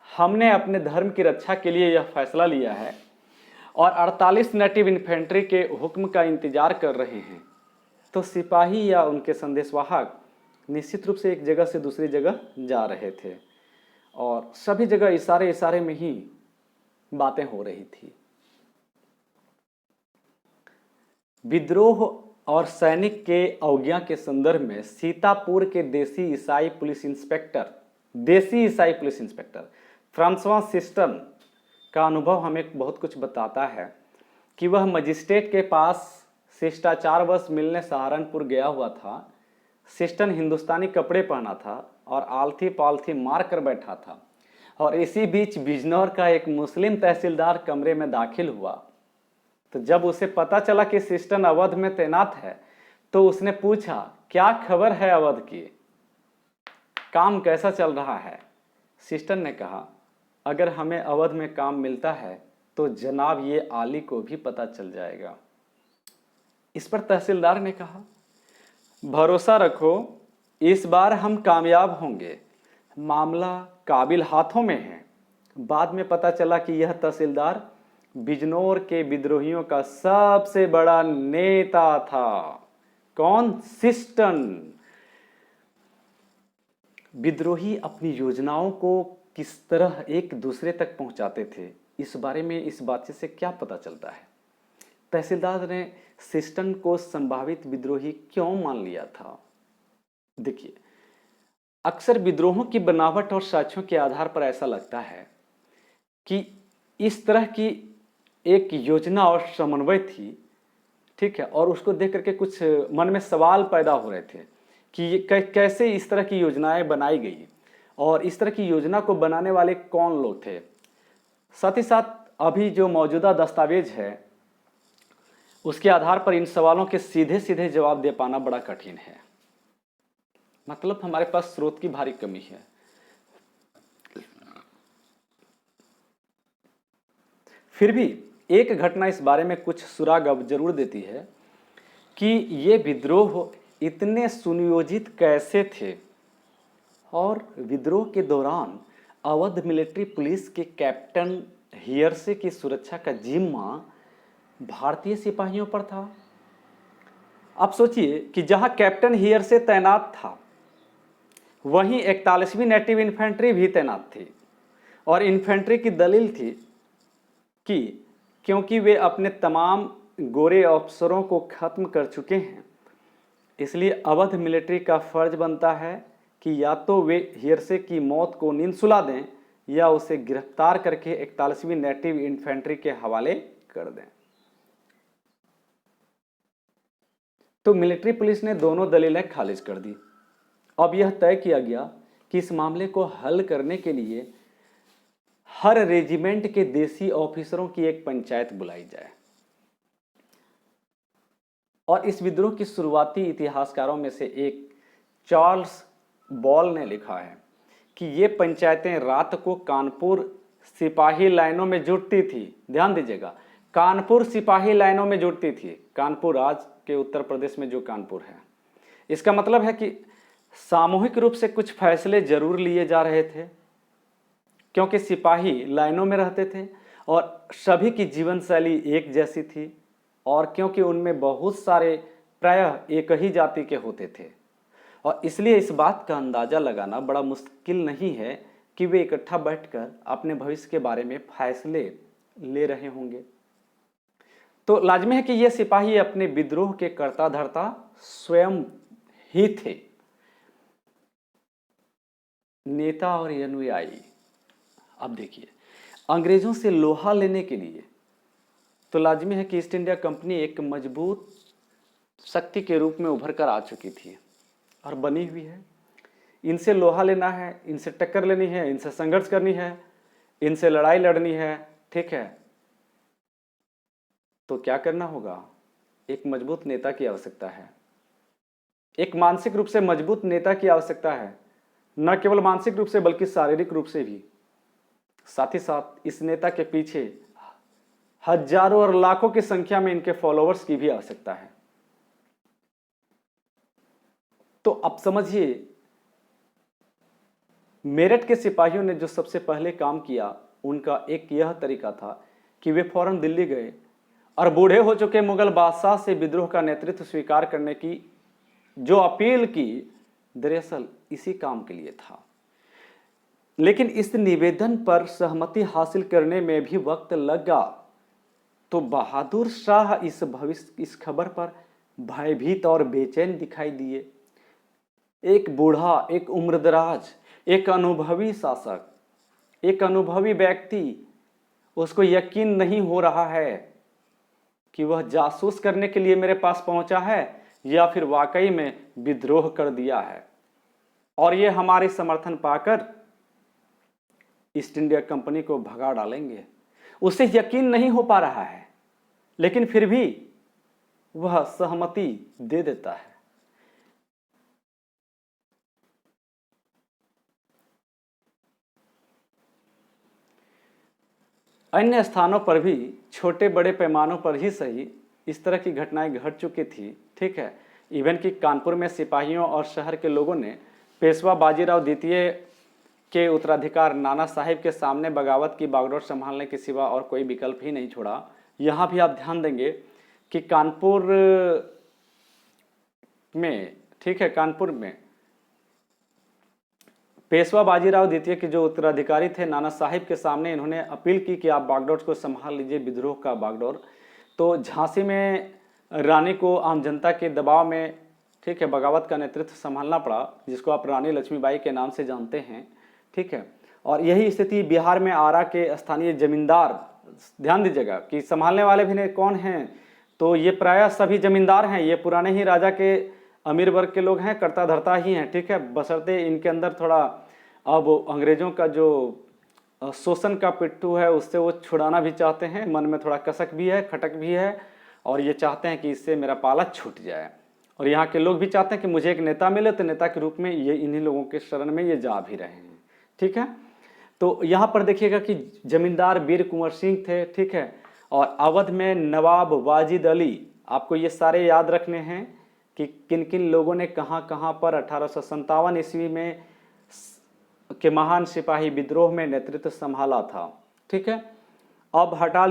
हमने अपने धर्म की रक्षा के लिए यह फैसला लिया है और 48 नेटिव इन्फेंट्री के हुक्म का इंतजार कर रहे हैं, तो सिपाही या उनके संदेशवाहक निश्चित रूप से एक जगह से दूसरी जगह जा रहे थे और सभी जगह इशारे इशारे में ही बातें हो रही थी। विद्रोह और सैनिक के अवज्ञा के संदर्भ में सीतापुर के देसी ईसाई पुलिस इंस्पेक्टर फ्रांसवा सिस्टन का अनुभव हमें बहुत कुछ बताता है कि वह मजिस्ट्रेट के पास शिष्टाचारवश मिलने सहारनपुर गया हुआ था। सिस्टन हिंदुस्तानी कपड़े पहना था और आलथी पालथी मार कर बैठा था और इसी बीच बिजनौर का एक मुस्लिम तहसीलदार कमरे में दाखिल हुआ। तो जब उसे पता चला कि सिस्टन अवध में तैनात है तो उसने पूछा, क्या खबर है अवध की, काम कैसा चल रहा है। सिस्टन ने कहा, अगर हमें अवध में काम मिलता है तो जनाब ये आली को भी पता चल जाएगा। इस पर तहसीलदार ने कहा, भरोसा रखो, इस बार हम कामयाब होंगे, मामला काबिल हाथों में है। बाद में पता चला कि यह तहसीलदार बिजनौर के विद्रोहियों का सबसे बड़ा नेता था। कौन? सिस्टन। विद्रोही अपनी योजनाओं को किस तरह एक दूसरे तक पहुंचाते थे, इस बारे में इस बातचीत से क्या पता चलता है? तहसीलदार ने सिस्टन को संभावित विद्रोही क्यों मान लिया था? देखिए, अक्सर विद्रोहों की बनावट और साक्ष्यों के आधार पर ऐसा लगता है कि इस तरह की एक योजना और समन्वय थी, ठीक है, और उसको देख करके कुछ मन में सवाल पैदा हो रहे थे कि ये कैसे इस तरह की योजनाएं बनाई गई और इस तरह की योजना को बनाने वाले कौन लोग थे। साथ ही साथ अभी जो मौजूदा दस्तावेज है उसके आधार पर इन सवालों के सीधे सीधे जवाब दे पाना बड़ा कठिन है। मतलब हमारे पास स्रोत की भारी कमी है। फिर भी एक घटना इस बारे में कुछ सुराग अब जरूर देती है कि ये विद्रोह इतने सुनियोजित कैसे थे और विद्रोह के दौरान अवध मिलिट्री पुलिस के कैप्टन हियरसे की सुरक्षा का जिम्मा भारतीय सिपाहियों पर था। आप सोचिए कि जहां कैप्टन हियरसे तैनात था वहीं 41वीं नेटिव इन्फेंट्री भी तैनात थी और इन्फेंट्री की दलील थी कि क्योंकि वे अपने तमाम गोरे अफसरों को खत्म कर चुके हैं, इसलिए अवध मिलिट्री का फर्ज बनता है कि या तो वे हियरसे की मौत को नींद सुला दें या उसे गिरफ्तार करके 41वीं नेटिव इन्फेंट्री के हवाले कर दें। तो मिलिट्री पुलिस ने दोनों दलीलें खारिज कर दी। अब यह तय किया गया कि इस मामले को हल करने के लिए हर रेजिमेंट के देसी ऑफिसरों की एक पंचायत बुलाई जाए। और इस विद्रोह की शुरुआती इतिहासकारों में से एक चार्ल्स बॉल ने लिखा है कि ये पंचायतें रात को कानपुर सिपाही लाइनों में जुटती थी। ध्यान दीजिएगा, कानपुर सिपाही लाइनों में जुटती थी। कानपुर आज के उत्तर प्रदेश में जो कानपुर है, इसका मतलब है कि सामूहिक रूप से कुछ फैसले जरूर लिए जा रहे थे क्योंकि सिपाही लाइनों में रहते थे और सभी की जीवन शैली एक जैसी थी और क्योंकि उनमें बहुत सारे प्रायः एक ही जाति के होते थे और इसलिए इस बात का अंदाजा लगाना बड़ा मुश्किल नहीं है कि वे इकट्ठा बैठकर अपने भविष्य के बारे में फैसले ले रहे होंगे। तो लाजमी है कि ये सिपाही अपने विद्रोह के कर्ता धर्ता स्वयं ही थे, नेता और अनुयायी। अब देखिए, अंग्रेजों से लोहा लेने के लिए तो लाजमी है कि ईस्ट इंडिया कंपनी एक मजबूत शक्ति के रूप में उभर कर आ चुकी थी और बनी हुई है। इनसे लोहा लेना है, इनसे टक्कर लेनी है, इनसे संघर्ष करनी है, इनसे लड़ाई लड़नी है, ठीक है, तो क्या करना होगा? एक मजबूत नेता की आवश्यकता है, एक मानसिक रूप से मजबूत नेता की आवश्यकता है, न केवल मानसिक रूप से बल्कि शारीरिक रूप से भी। साथ ही साथ इस नेता के पीछे हजारों और लाखों की संख्या में इनके फॉलोअर्स की भी आवश्यकता है। तो अब समझिए, मेरठ के सिपाहियों ने जो सबसे पहले काम किया, उनका एक यह तरीका था कि वे फौरन दिल्ली गए और बूढ़े हो चुके मुगल बादशाह से विद्रोह का नेतृत्व स्वीकार करने की जो अपील की, दरअसल इसी काम के लिए था। लेकिन इस निवेदन पर सहमति हासिल करने में भी वक्त लगा। तो बहादुर शाह इस खबर पर भयभीत और बेचैन दिखाई दिए। एक बूढ़ा, एक उम्रदराज, एक अनुभवी शासक, एक अनुभवी व्यक्ति, उसको यकीन नहीं हो रहा है कि वह जासूस करने के लिए मेरे पास पहुंचा है या फिर वाकई में विद्रोह कर दिया है और ये हमारे समर्थन पाकर ईस्ट इंडिया कंपनी को भगा डालेंगे। उसे यकीन नहीं हो पा रहा है, लेकिन फिर भी वह सहमति दे देता है। अन्य स्थानों पर भी छोटे बड़े पैमानों पर ही सही इस तरह की घटनाएं घट चुकी थी, ठीक है। इवन कि कानपुर में सिपाहियों और शहर के लोगों ने पेशवा बाजीराव द्वितीय के उत्तराधिकार नाना साहिब के सामने बगावत की बागडोर संभालने के सिवा और कोई विकल्प ही नहीं छोड़ा। यहाँ भी आप ध्यान देंगे कि कानपुर में, ठीक है, कानपुर में पेशवा बाजीराव द्वितीय के जो उत्तराधिकारी थे नाना साहिब के सामने इन्होंने अपील की कि आप बागडोर को संभाल लीजिए, विद्रोह का बागडोर। तो झांसी में रानी को आम जनता के दबाव में, ठीक है, बगावत का नेतृत्व संभालना पड़ा, जिसको आप रानी लक्ष्मीबाई के नाम से जानते हैं, ठीक है। और यही स्थिति बिहार में आरा के स्थानीय जमींदार, ध्यान दीजिएगा कि संभालने वाले भी कौन हैं, तो ये प्रायः सभी जमींदार हैं, ये पुराने ही राजा के अमीर वर्ग के लोग हैं, करता धरता ही हैं, ठीक है। बशर्ते इनके अंदर थोड़ा अब अंग्रेजों का जो शोषण का पिट्ठू है उससे वो छुड़ाना भी चाहते हैं, मन में थोड़ा कसक भी है, खटक भी है, और ये चाहते हैं कि इससे मेरा पाला छूट जाए। और यहाँ के लोग भी चाहते हैं कि मुझे एक नेता मिले, तो नेता के रूप में ये इन्हीं लोगों के शरण में ये जा भी रहे हैं, ठीक है। तो यहाँ पर देखिएगा कि जमींदार वीर कुंवर सिंह थे, ठीक है, और अवध में नवाब वाजिद अली। आपको ये सारे याद रखने हैं कि किन किन लोगों ने कहाँ कहाँ पर 1857 ईस्वी में के महान सिपाही विद्रोह में नेतृत्व संभाला था, ठीक है। अब हटा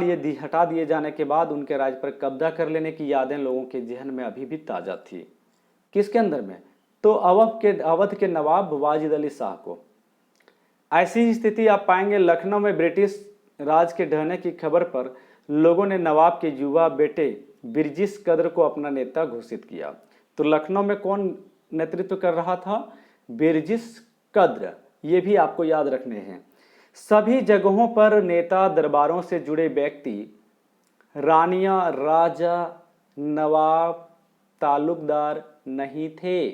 दिए जाने के बाद उनके राज्य पर कब्जा कर लेने की यादें लोगों के जहन में अभी भी ताज़ा थी। किसके अंदर में? तो अवध के नवाब वाजिद अली शाह को। ऐसी ही स्थिति आप पाएंगे लखनऊ में ब्रिटिश राज के ढहने की खबर पर लोगों ने नवाब के युवा बेटे बिरजिस कद्र को अपना नेता घोषित किया। तो लखनऊ में कौन नेतृत्व कर रहा था? बिरजिस कद्र। ये भी आपको याद रखने हैं। सभी जगहों पर नेता दरबारों से जुड़े व्यक्ति, रानियां, राजा, नवाब, तालुकदार नहीं थे,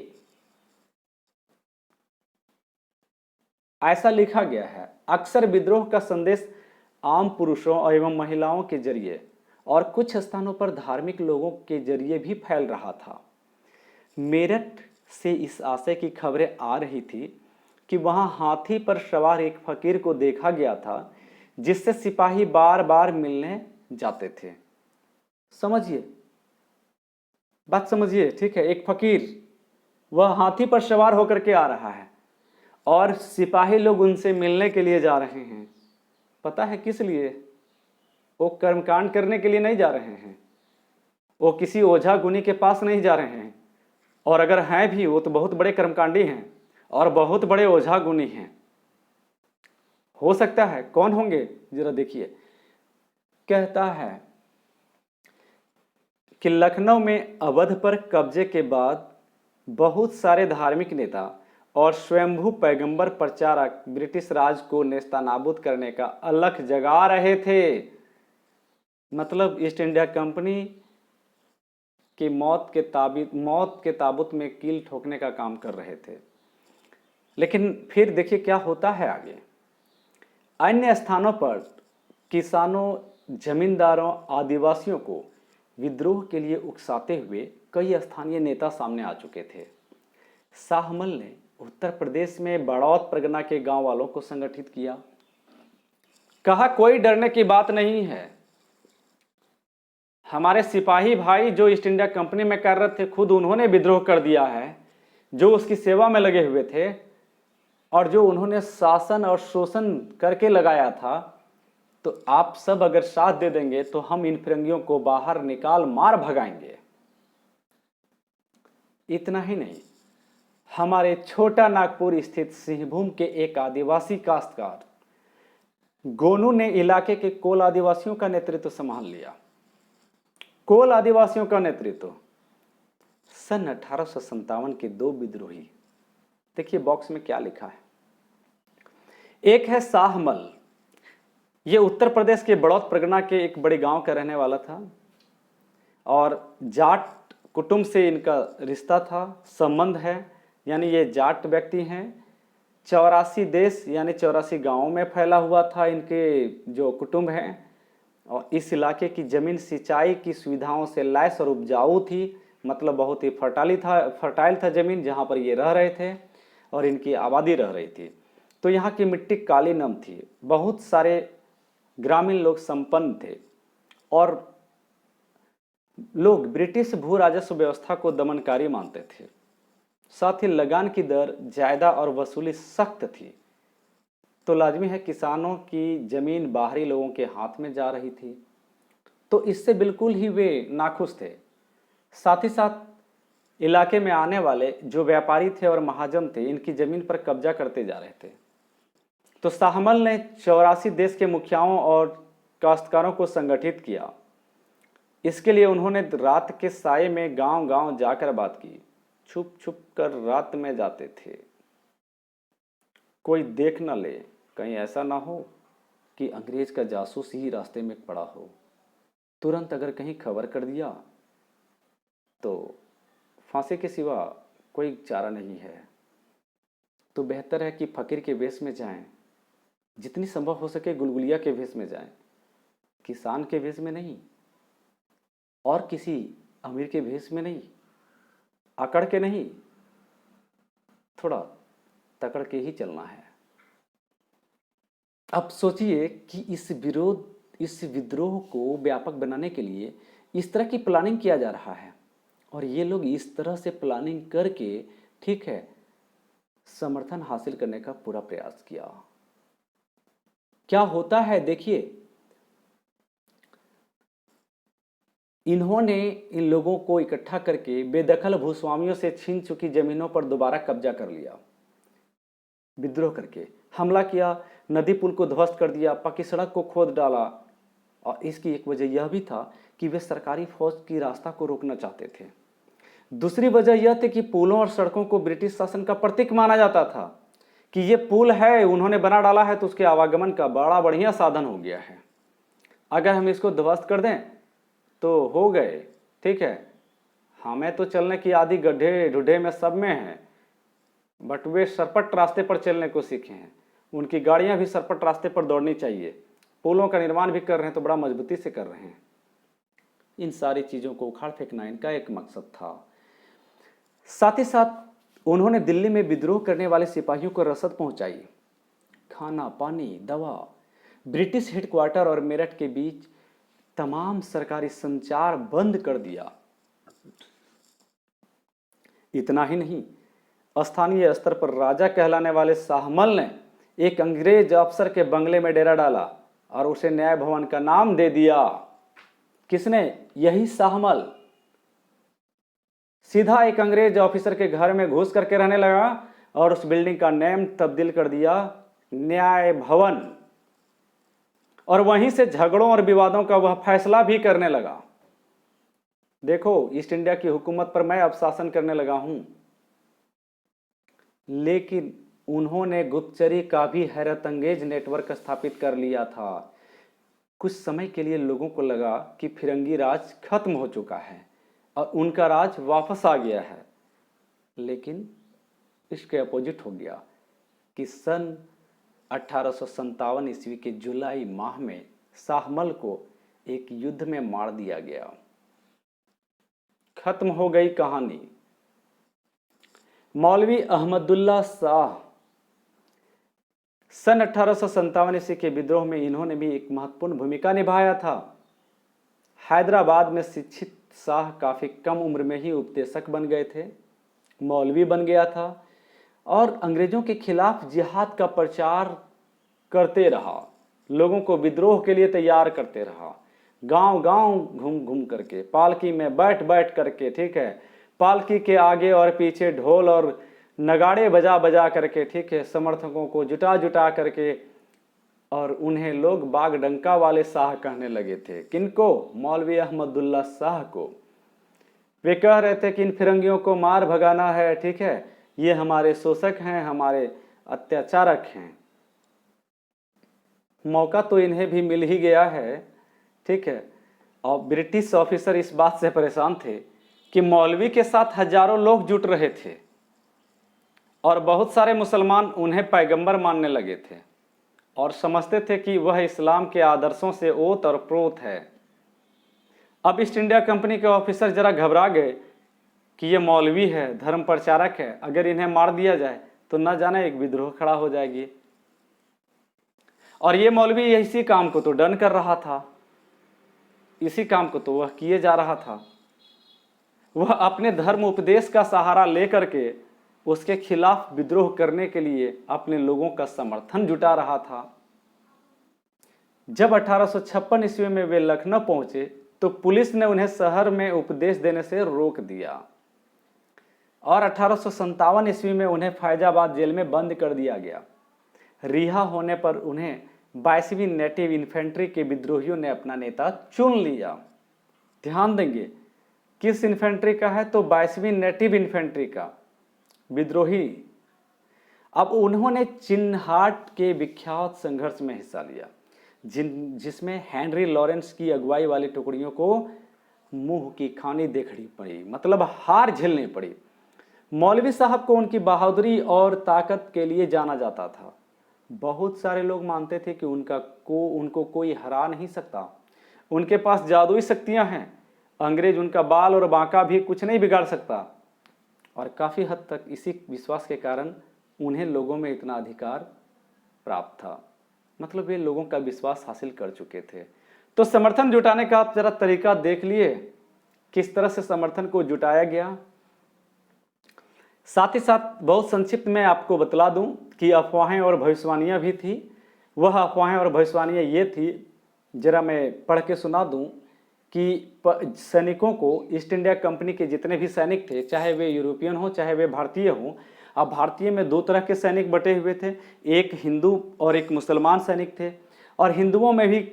ऐसा लिखा गया है। अक्सर विद्रोह का संदेश आम पुरुषों एवं महिलाओं के जरिए और कुछ स्थानों पर धार्मिक लोगों के जरिए भी फैल रहा था। मेरठ से इस आशय की खबरें आ रही थी कि वहां हाथी पर सवार एक फकीर को देखा गया था, जिससे सिपाही बार बार मिलने जाते थे। समझिए, बात समझिए, ठीक है। एक फकीर, वह हाथी पर सवार होकर के आ रहा है और सिपाही लोग उनसे मिलने के लिए जा रहे हैं। पता है किस लिए? वो कर्मकांड करने के लिए नहीं जा रहे हैं, वो किसी ओझा गुनी के पास नहीं जा रहे हैं, और अगर हैं भी वो तो बहुत बड़े कर्मकांडी हैं और बहुत बड़े ओझा गुनी हैं। हो सकता है, कौन होंगे जरा देखिए। कहता है कि लखनऊ में अवध पर कब्जे के बाद बहुत सारे धार्मिक नेता और स्वयंभू पैगंबर प्रचारक ब्रिटिश राज को नेस्तनाबूद करने का अलख जगा रहे थे। मतलब ईस्ट इंडिया कंपनी की मौत के ताबूत में कील ठोकने का काम कर रहे थे। लेकिन फिर देखिए क्या होता है आगे। अन्य स्थानों पर किसानों, जमींदारों, आदिवासियों को विद्रोह के लिए उकसाते हुए कई स्थानीय नेता सामने आ चुके थे। शाहमल ने उत्तर प्रदेश में बड़ौत परगना के गांव वालों को संगठित किया। कहा कोई डरने की बात नहीं है, हमारे सिपाही भाई जो ईस्ट इंडिया कंपनी में कार्यरत थे, खुद उन्होंने विद्रोह कर दिया है, जो उसकी सेवा में लगे हुए थे और जो उन्होंने शासन और शोषण करके लगाया था। तो आप सब अगर साथ दे देंगे तो हम इन फिरंगियों को बाहर निकाल मार भगाएंगे। इतना ही नहीं, हमारे छोटा नागपुर स्थित सिंहभूम के एक आदिवासी काश्तकार गोनू ने इलाके के कोल आदिवासियों का नेतृत्व संभाल लिया। कोल आदिवासियों का नेतृत्व सन 1857 के दो विद्रोही, देखिए बॉक्स में क्या लिखा है। एक है शाहमल, ये उत्तर प्रदेश के बड़ौत परगना के एक बड़े गांव का रहने वाला था और जाट कुटुंब से इनका रिश्ता था, संबंध है, यानी ये जाट व्यक्ति हैं। 84 देश यानी 84 गांवों में फैला हुआ था इनके जो कुटुंब हैं और इस इलाके की जमीन सिंचाई की सुविधाओं से लैस और उपजाऊ थी, मतलब बहुत ही फर्टाइल था जमीन जहाँ पर ये रह रहे थे और इनकी आबादी रह रही थी। तो यहाँ की मिट्टी काली नम थी, बहुत सारे ग्रामीण लोग संपन्न थे और लोग ब्रिटिश भू राजस्व व्यवस्था को दमनकारी मानते थे। साथ ही लगान की दर ज्यादा और वसूली सख्त थी, तो लाजमी है किसानों की जमीन बाहरी लोगों के हाथ में जा रही थी, तो इससे बिल्कुल ही वे नाखुश थे। साथ ही साथ इलाके में आने वाले जो व्यापारी थे और महाजन थे, इनकी जमीन पर कब्जा करते जा रहे थे। तो शाहमल ने 84 देश के मुखियाओं और काश्तकारों को संगठित किया। इसके लिए उन्होंने रात के साये में गांव गांव जाकर बात की। छुप छुप कर रात में जाते थे, कोई देख न ले, कहीं ऐसा ना हो कि अंग्रेज का जासूस ही रास्ते में पड़ा हो। तुरंत अगर कहीं खबर कर दिया तो फांसी के सिवा कोई चारा नहीं है। तो बेहतर है कि फकीर के वेश में जाएं, जितनी संभव हो सके गुलगुलिया के वेश में जाएं, किसान के वेश में नहीं और किसी अमीर के भेष में नहीं, अकड़ के नहीं, थोड़ा तकड़ के ही चलना है। अब सोचिए कि इस विद्रोह को व्यापक बनाने के लिए इस तरह की प्लानिंग किया जा रहा है और ये लोग इस तरह से प्लानिंग करके, ठीक है, समर्थन हासिल करने का पूरा प्रयास किया। क्या होता है देखिए, इन्होंने इन लोगों को इकट्ठा करके बेदखल भूस्वामियों से छीन चुकी जमीनों पर दोबारा कब्जा कर लिया। विद्रोह करके हमला किया, नदी पुल को ध्वस्त कर दिया, पक्की सड़क को खोद डाला। और इसकी एक वजह यह भी था कि वे सरकारी फौज की रास्ता को रोकना चाहते थे। दूसरी वजह यह थी कि पुलों और सड़कों को ब्रिटिश शासन का प्रतीक माना जाता था कि ये पुल है, उन्होंने बना डाला है तो उसके आवागमन का बड़ा बढ़िया साधन हो गया है। अगर हम इसको ध्वस्त कर दें तो हो गए, ठीक है, हमें तो चलने की आदि गड्ढे ढूढ़े में सब में है, बट वे सरपट रास्ते पर चलने को सीखे हैं, उनकी गाड़ियां भी सरपट रास्ते पर दौड़नी चाहिए। पुलों का निर्माण भी कर रहे हैं तो बड़ा मजबूती से कर रहे हैं। इन सारी चीज़ों को उखाड़ फेंकना इनका एक मकसद था। साथ ही साथ उन्होंने दिल्ली में विद्रोह करने वाले सिपाहियों को रसद पहुंचाई, खाना, पानी, दवा। ब्रिटिश हेडक्वार्टर और मेरठ के बीच तमाम सरकारी संचार बंद कर दिया। इतना ही नहीं, स्थानीय स्तर पर राजा कहलाने वाले शाहमल ने एक अंग्रेज अफसर के बंगले में डेरा डाला और उसे न्याय भवन का नाम दे दिया। किसने? यही शाहमल सीधा एक अंग्रेज ऑफिसर के घर में घुस करके रहने लगा और उस बिल्डिंग का नेम तब्दील कर दिया न्याय भवन, और वहीं से झगड़ों और विवादों का वह फैसला भी करने लगा। देखो, ईस्ट इंडिया की हुकूमत पर मैं अब शासन करने लगा हूं। लेकिन उन्होंने गुप्तचरी का भी हैरतअंगेज नेटवर्क स्थापित कर लिया था। कुछ समय के लिए लोगों को लगा कि फिरंगी राज खत्म हो चुका है और उनका राज वापस आ गया है, लेकिन इसके अपोजिट हो गया कि सन 1857 ईस्वी के जुलाई माह में शाहमल को एक युद्ध में मार दिया गया। खत्म हो गई कहानी। मौलवी अहमदुल्ला शाह सन 1857 ईस्वी के विद्रोह में इन्होंने भी एक महत्वपूर्ण भूमिका निभाया था। हैदराबाद में शिक्षित शाह काफ़ी कम उम्र में ही उपदेशक बन गए थे, मौलवी बन गया था और अंग्रेज़ों के खिलाफ जिहाद का प्रचार करते रहा, लोगों को विद्रोह के लिए तैयार करते रहा, गांव गांव घूम घूम करके, पालकी में बैठ बैठ करके, ठीक है, पालकी के आगे और पीछे ढोल और नगाड़े बजा बजा करके, ठीक है, समर्थकों को जुटा जुटा करके, और उन्हें लोग बागडंका वाले शाह कहने लगे थे। किनको? मौलवी अहमदुल्ला शाह को। वे कह रहे थे कि इन फिरंगियों को मार भगाना है, ठीक है, ये हमारे शोषक हैं, हमारे अत्याचारक हैं। मौका तो इन्हें भी मिल ही गया है, ठीक है। और ब्रिटिश ऑफिसर इस बात से परेशान थे कि मौलवी के साथ हजारों लोग जुट रहे थे और बहुत सारे मुसलमान उन्हें पैगंबर मानने लगे थे और समझते थे कि वह इस्लाम के आदर्शों से ओत और प्रोत है। अब ईस्ट इंडिया कंपनी के ऑफिसर जरा घबरा गए कि ये मौलवी है, धर्म प्रचारक है, अगर इन्हें मार दिया जाए तो न जाने एक विद्रोह खड़ा हो जाएगी। और ये मौलवी इसी काम को तो डन कर रहा था, इसी काम को तो वह किए जा रहा था। वह अपने धर्म उपदेश का सहारा लेकर के उसके खिलाफ विद्रोह करने के लिए अपने लोगों का समर्थन जुटा रहा था। जब 1856 ईस्वी में वे लखनऊ पहुंचे तो पुलिस ने उन्हें शहर में उपदेश देने से रोक दिया और 1857 ईस्वी में उन्हें फैजाबाद जेल में बंद कर दिया गया। रिहा होने पर उन्हें 22वीं नेटिव इन्फेंट्री के विद्रोहियों ने अपना नेता चुन लिया। ध्यान देंगे किस इन्फेंट्री का है, तो 22वीं नेटिव इन्फेंट्री का विद्रोही। अब उन्होंने चिन्हाट के विख्यात संघर्ष में हिस्सा लिया जिसमें हेनरी लॉरेंस की अगुवाई वाली टुकड़ियों को मुंह की खानी देखनी पड़ी, मतलब हार झेलनी पड़ी। मौलवी साहब को उनकी बहादुरी और ताकत के लिए जाना जाता था। बहुत सारे लोग मानते थे कि उनको कोई हरा नहीं सकता, उनके पास जादुई शक्तियां हैं, अंग्रेज उनका बाल और बांका भी कुछ नहीं बिगाड़ सकता। और काफ़ी हद तक इसी विश्वास के कारण उन्हें लोगों में इतना अधिकार प्राप्त था, मतलब वे लोगों का विश्वास हासिल कर चुके थे। तो समर्थन जुटाने का आप जरा तरीका देख लिए, किस तरह से समर्थन को जुटाया गया। साथ ही साथ बहुत संक्षिप्त में आपको बतला दूं कि अफवाहें और भविष्यवाणियां भी थी। वह अफवाहें और भविष्यवाणियां ये थी, जरा मैं पढ़ के सुना दूं कि सैनिकों को, ईस्ट इंडिया कंपनी के जितने भी सैनिक थे, चाहे वे यूरोपियन हो चाहे वे भारतीय हों, अब भारतीय में दो तरह के सैनिक बटे हुए थे, एक हिंदू और एक मुसलमान सैनिक थे। और हिंदुओं में भी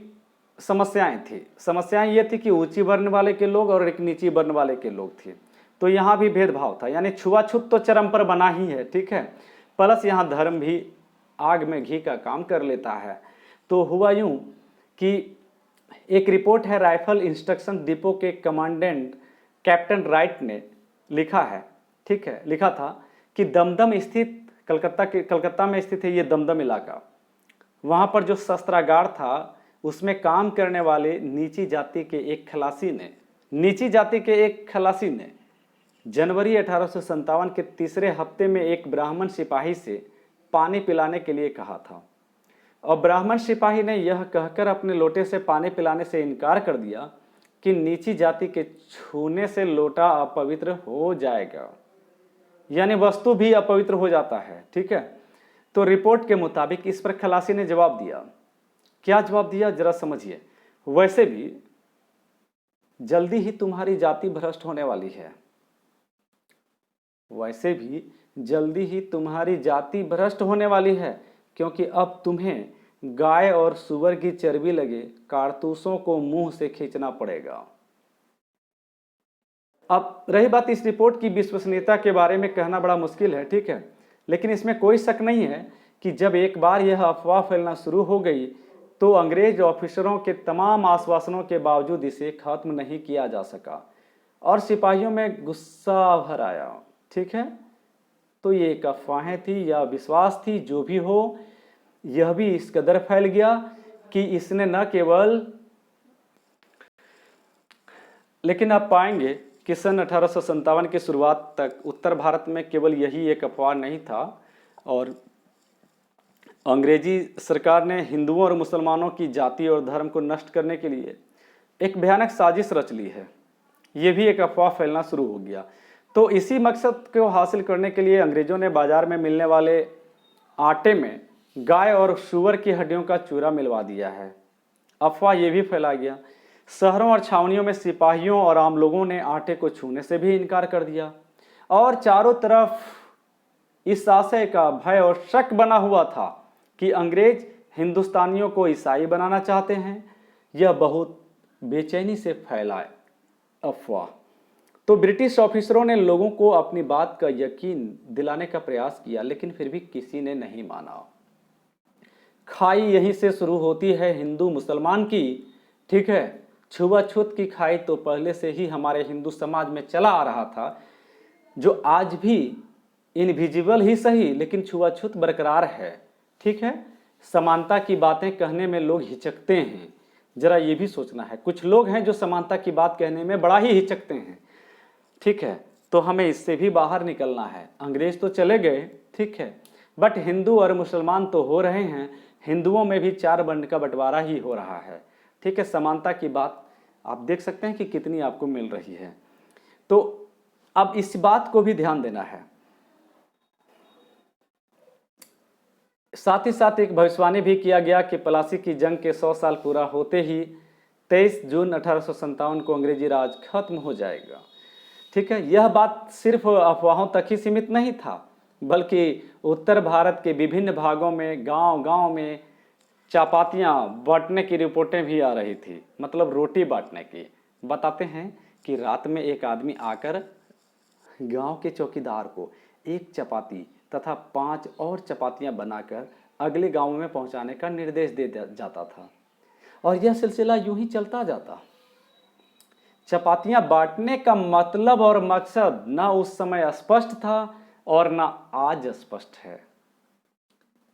समस्याएं थी। समस्याएं ये थी कि ऊंची वर्ण वाले के लोग और एक नीची वर्ण वाले के लोग थे, तो यहाँ भी भेदभाव था, यानी छुआछूत तो चरम पर बना ही है, ठीक है। प्लस यहाँ धर्म भी आग में घी का काम कर लेता है। तो हुआ यूं कि एक रिपोर्ट है राइफल इंस्ट्रक्शन डिपो के कमांडेंट कैप्टन राइट ने लिखा है, ठीक है, लिखा था कि दमदम स्थित कलकत्ता में स्थित है ये दमदम इलाका। वहाँ पर जो शस्त्रागार था उसमें काम करने वाले नीची जाति के एक खलासी ने जनवरी 1857 के तीसरे हफ्ते में एक ब्राह्मण सिपाही से पानी पिलाने के लिए कहा था और ब्राह्मण सिपाही ने यह कहकर अपने लोटे से पानी पिलाने से इनकार कर दिया कि नीची जाति के छूने से लोटा अपवित्र हो जाएगा, यानी वस्तु भी अपवित्र हो जाता है, ठीक है। तो रिपोर्ट के मुताबिक इस पर खलासी ने जवाब दिया। क्या जवाब दिया जरा समझिए। वैसे भी जल्दी ही तुम्हारी जाति भ्रष्ट होने वाली है, वैसे भी जल्दी ही तुम्हारी जाति भ्रष्ट होने वाली है, क्योंकि अब तुम्हें गाय और सुअर की चर्बी लगे कारतूसों को मुंह से खींचना पड़ेगा। अब रही बात इस रिपोर्ट की विश्वसनीयता के बारे में कहना बड़ा मुश्किल है, ठीक है, लेकिन इसमें कोई शक नहीं है कि जब एक बार यह अफवाह फैलना शुरू हो गई तो अंग्रेज ऑफिसरों के तमाम आश्वासनों के बावजूद इसे खत्म नहीं किया जा सका और सिपाहियों में गुस्सा भर आया, ठीक है। तो ये एक अफवाहें थी या विश्वास थी, जो भी हो, यह भी इस कदर फैल गया कि इसने न केवल, लेकिन आप पाएंगे कि सन 1857 की शुरुआत तक उत्तर भारत में केवल यही एक अफवाह नहीं था, और अंग्रेजी सरकार ने हिंदुओं और मुसलमानों की जाति और धर्म को नष्ट करने के लिए एक भयानक साजिश रच ली है। ये भी एक अफवाह फैलना शुरू हो गया। तो इसी मकसद को हासिल करने के लिए अंग्रेजों ने बाजार में मिलने वाले आटे में गाय और सूअर की हड्डियों का चूरा मिलवा दिया है। अफवाह ये भी फैला गया। शहरों और छावनियों में सिपाहियों और आम लोगों ने आटे को छूने से भी इनकार कर दिया, और चारों तरफ इस आशय का भय और शक बना हुआ था कि अंग्रेज हिंदुस्तानियों को ईसाई बनाना चाहते हैं। यह बहुत बेचैनी से फैला अफवाह। तो ब्रिटिश ऑफिसरों ने लोगों को अपनी बात का यकीन दिलाने का प्रयास किया, लेकिन फिर भी किसी ने नहीं माना। खाई यहीं से शुरू होती है हिंदू मुसलमान की, ठीक है। छुआछूत की खाई तो पहले से ही हमारे हिंदू समाज में चला आ रहा था, जो आज भी इनविजिबल ही सही लेकिन छुआछूत बरकरार है, ठीक है। समानता की बातें कहने में लोग हिचकते हैं, जरा ये भी सोचना है। कुछ लोग हैं जो समानता की बात कहने में बड़ा ही हिचकते हैं, ठीक है। तो हमें इससे भी बाहर निकलना है। अंग्रेज तो चले गए, ठीक है, बट हिंदू और मुसलमान तो हो रहे हैं। हिंदुओं में भी 4 वर्ण का बंटवारा ही हो रहा है, ठीक है। समानता की बात आप देख सकते हैं कि कितनी आपको मिल रही है। तो अब इस बात को भी ध्यान देना है। साथ ही साथ एक भविष्यवाणी भी किया गया कि प्लासी की जंग के 100 साल पूरा होते ही 23 जून 1857 को अंग्रेजी राज खत्म हो जाएगा, ठीक है। यह बात सिर्फ अफवाहों तक ही सीमित नहीं था, बल्कि उत्तर भारत के विभिन्न भागों में गांव-गांव में चपातियां बांटने की रिपोर्टें भी आ रही थी, मतलब रोटी बांटने की। बताते हैं कि रात में एक आदमी आकर गांव के चौकीदार को एक चपाती तथा 5 और चपातियां बनाकर अगले गांव में पहुंचाने का निर्देश दे जाता था, और यह सिलसिला यूं ही चलता जाता। चपातियां बांटने का मतलब और मकसद ना उस समय स्पष्ट था और ना आज स्पष्ट है,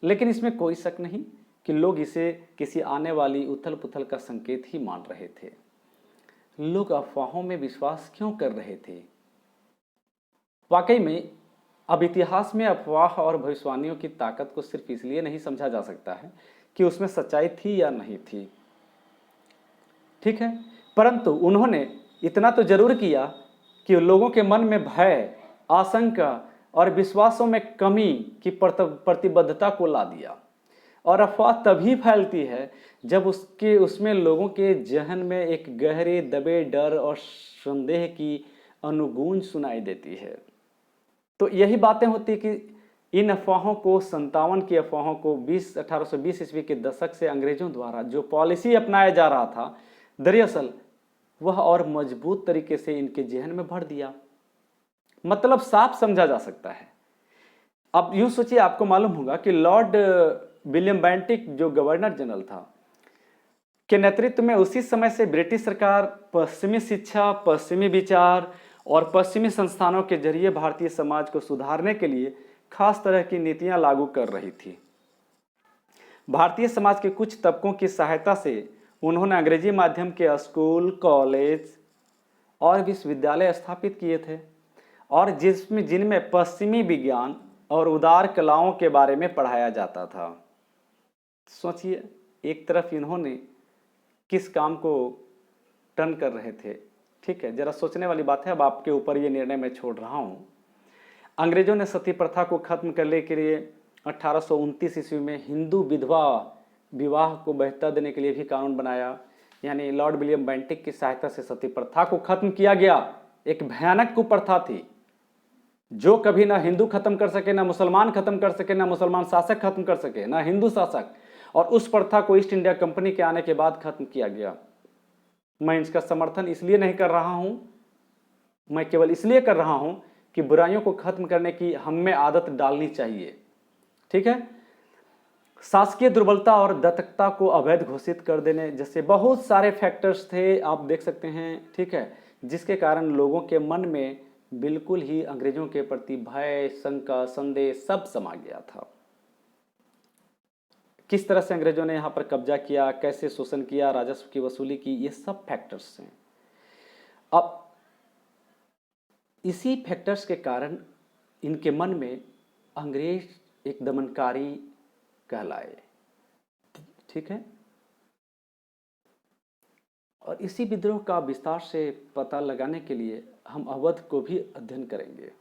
लेकिन इसमें कोई शक नहीं कि लोग इसे किसी आने वाली उथल पुथल का संकेत ही मान रहे थे। लोग अफवाहों में विश्वास क्यों कर रहे थे? वाकई में अब इतिहास में अफवाह और भविष्यवाणियों की ताकत को सिर्फ इसलिए नहीं समझा जा सकता है कि उसमें सच्चाई थी या नहीं थी, ठीक है, परंतु उन्होंने इतना तो जरूर किया कि लोगों के मन में भय, आशंका और विश्वासों में कमी की प्रतिबद्धता को ला दिया। और अफवाह तभी फैलती है जब उसमें लोगों के जहन में एक गहरे दबे डर और संदेह की अनुगूंज सुनाई देती है। तो यही बातें होती कि इन अफवाहों को 57 की अफवाहों को 1820 ईस्वी के दशक से अंग्रेजों द्वारा जो पॉलिसी अपनाया जा रहा था, दरअसल वह और मजबूत तरीके से इनके जहन में भर दिया। मतलब साफ समझा जा सकता है। अब यूं सोचिए, आपको मालूम होगा कि लॉर्ड विलियम बेंटिक जो गवर्नर जनरल था के नेतृत्व में उसी समय से ब्रिटिश सरकार पश्चिमी शिक्षा, पश्चिमी विचार और पश्चिमी संस्थानों के जरिए भारतीय समाज को सुधारने के लिए खास तरह की नीतियां लागू कर रही थी। भारतीय समाज के कुछ तबकों की सहायता से उन्होंने अंग्रेजी माध्यम के स्कूल, कॉलेज और विश्वविद्यालय स्थापित किए थे, और जिनमें पश्चिमी विज्ञान और उदार कलाओं के बारे में पढ़ाया जाता था। सोचिए, एक तरफ इन्होंने किस काम को टर्न कर रहे थे, ठीक है। जरा सोचने वाली बात है। अब आपके ऊपर ये निर्णय मैं छोड़ रहा हूँ। अंग्रेजों ने सती प्रथा को खत्म करने के लिए 1829 ईस्वी में हिंदू विधवा विवाह को बढ़ावा देने के लिए भी कानून बनाया, यानी लॉर्ड विलियम बेंटिक की सहायता से सती प्रथा को खत्म किया गया। एक भयानक कुप्रथा थी जो कभी ना हिंदू खत्म कर सके, ना मुसलमान खत्म कर सके, ना मुसलमान शासक खत्म कर सके, ना हिंदू शासक, और उस प्रथा को ईस्ट इंडिया कंपनी के आने के बाद खत्म किया गया। मैं इसका समर्थन इसलिए नहीं कर रहा हूं, मैं केवल इसलिए कर रहा हूं कि बुराइयों को खत्म करने की हम में आदत डालनी चाहिए, ठीक है। शासकीय दुर्बलता और दत्तकता को अवैध घोषित कर देने जैसे बहुत सारे फैक्टर्स थे, आप देख सकते हैं, ठीक है, जिसके कारण लोगों के मन में बिल्कुल ही अंग्रेजों के प्रति भय, शंका, संदेह सब समा गया था। किस तरह से अंग्रेजों ने यहाँ पर कब्जा किया, कैसे शोषण किया, राजस्व की वसूली की, ये सब फैक्टर्स हैं। अब इसी फैक्टर्स के कारण इनके मन में अंग्रेज एक दमनकारी कहलाए। ठीक है। और इसी विद्रोह का विस्तार से पता लगाने के लिए हम अवध को भी अध्ययन करेंगे।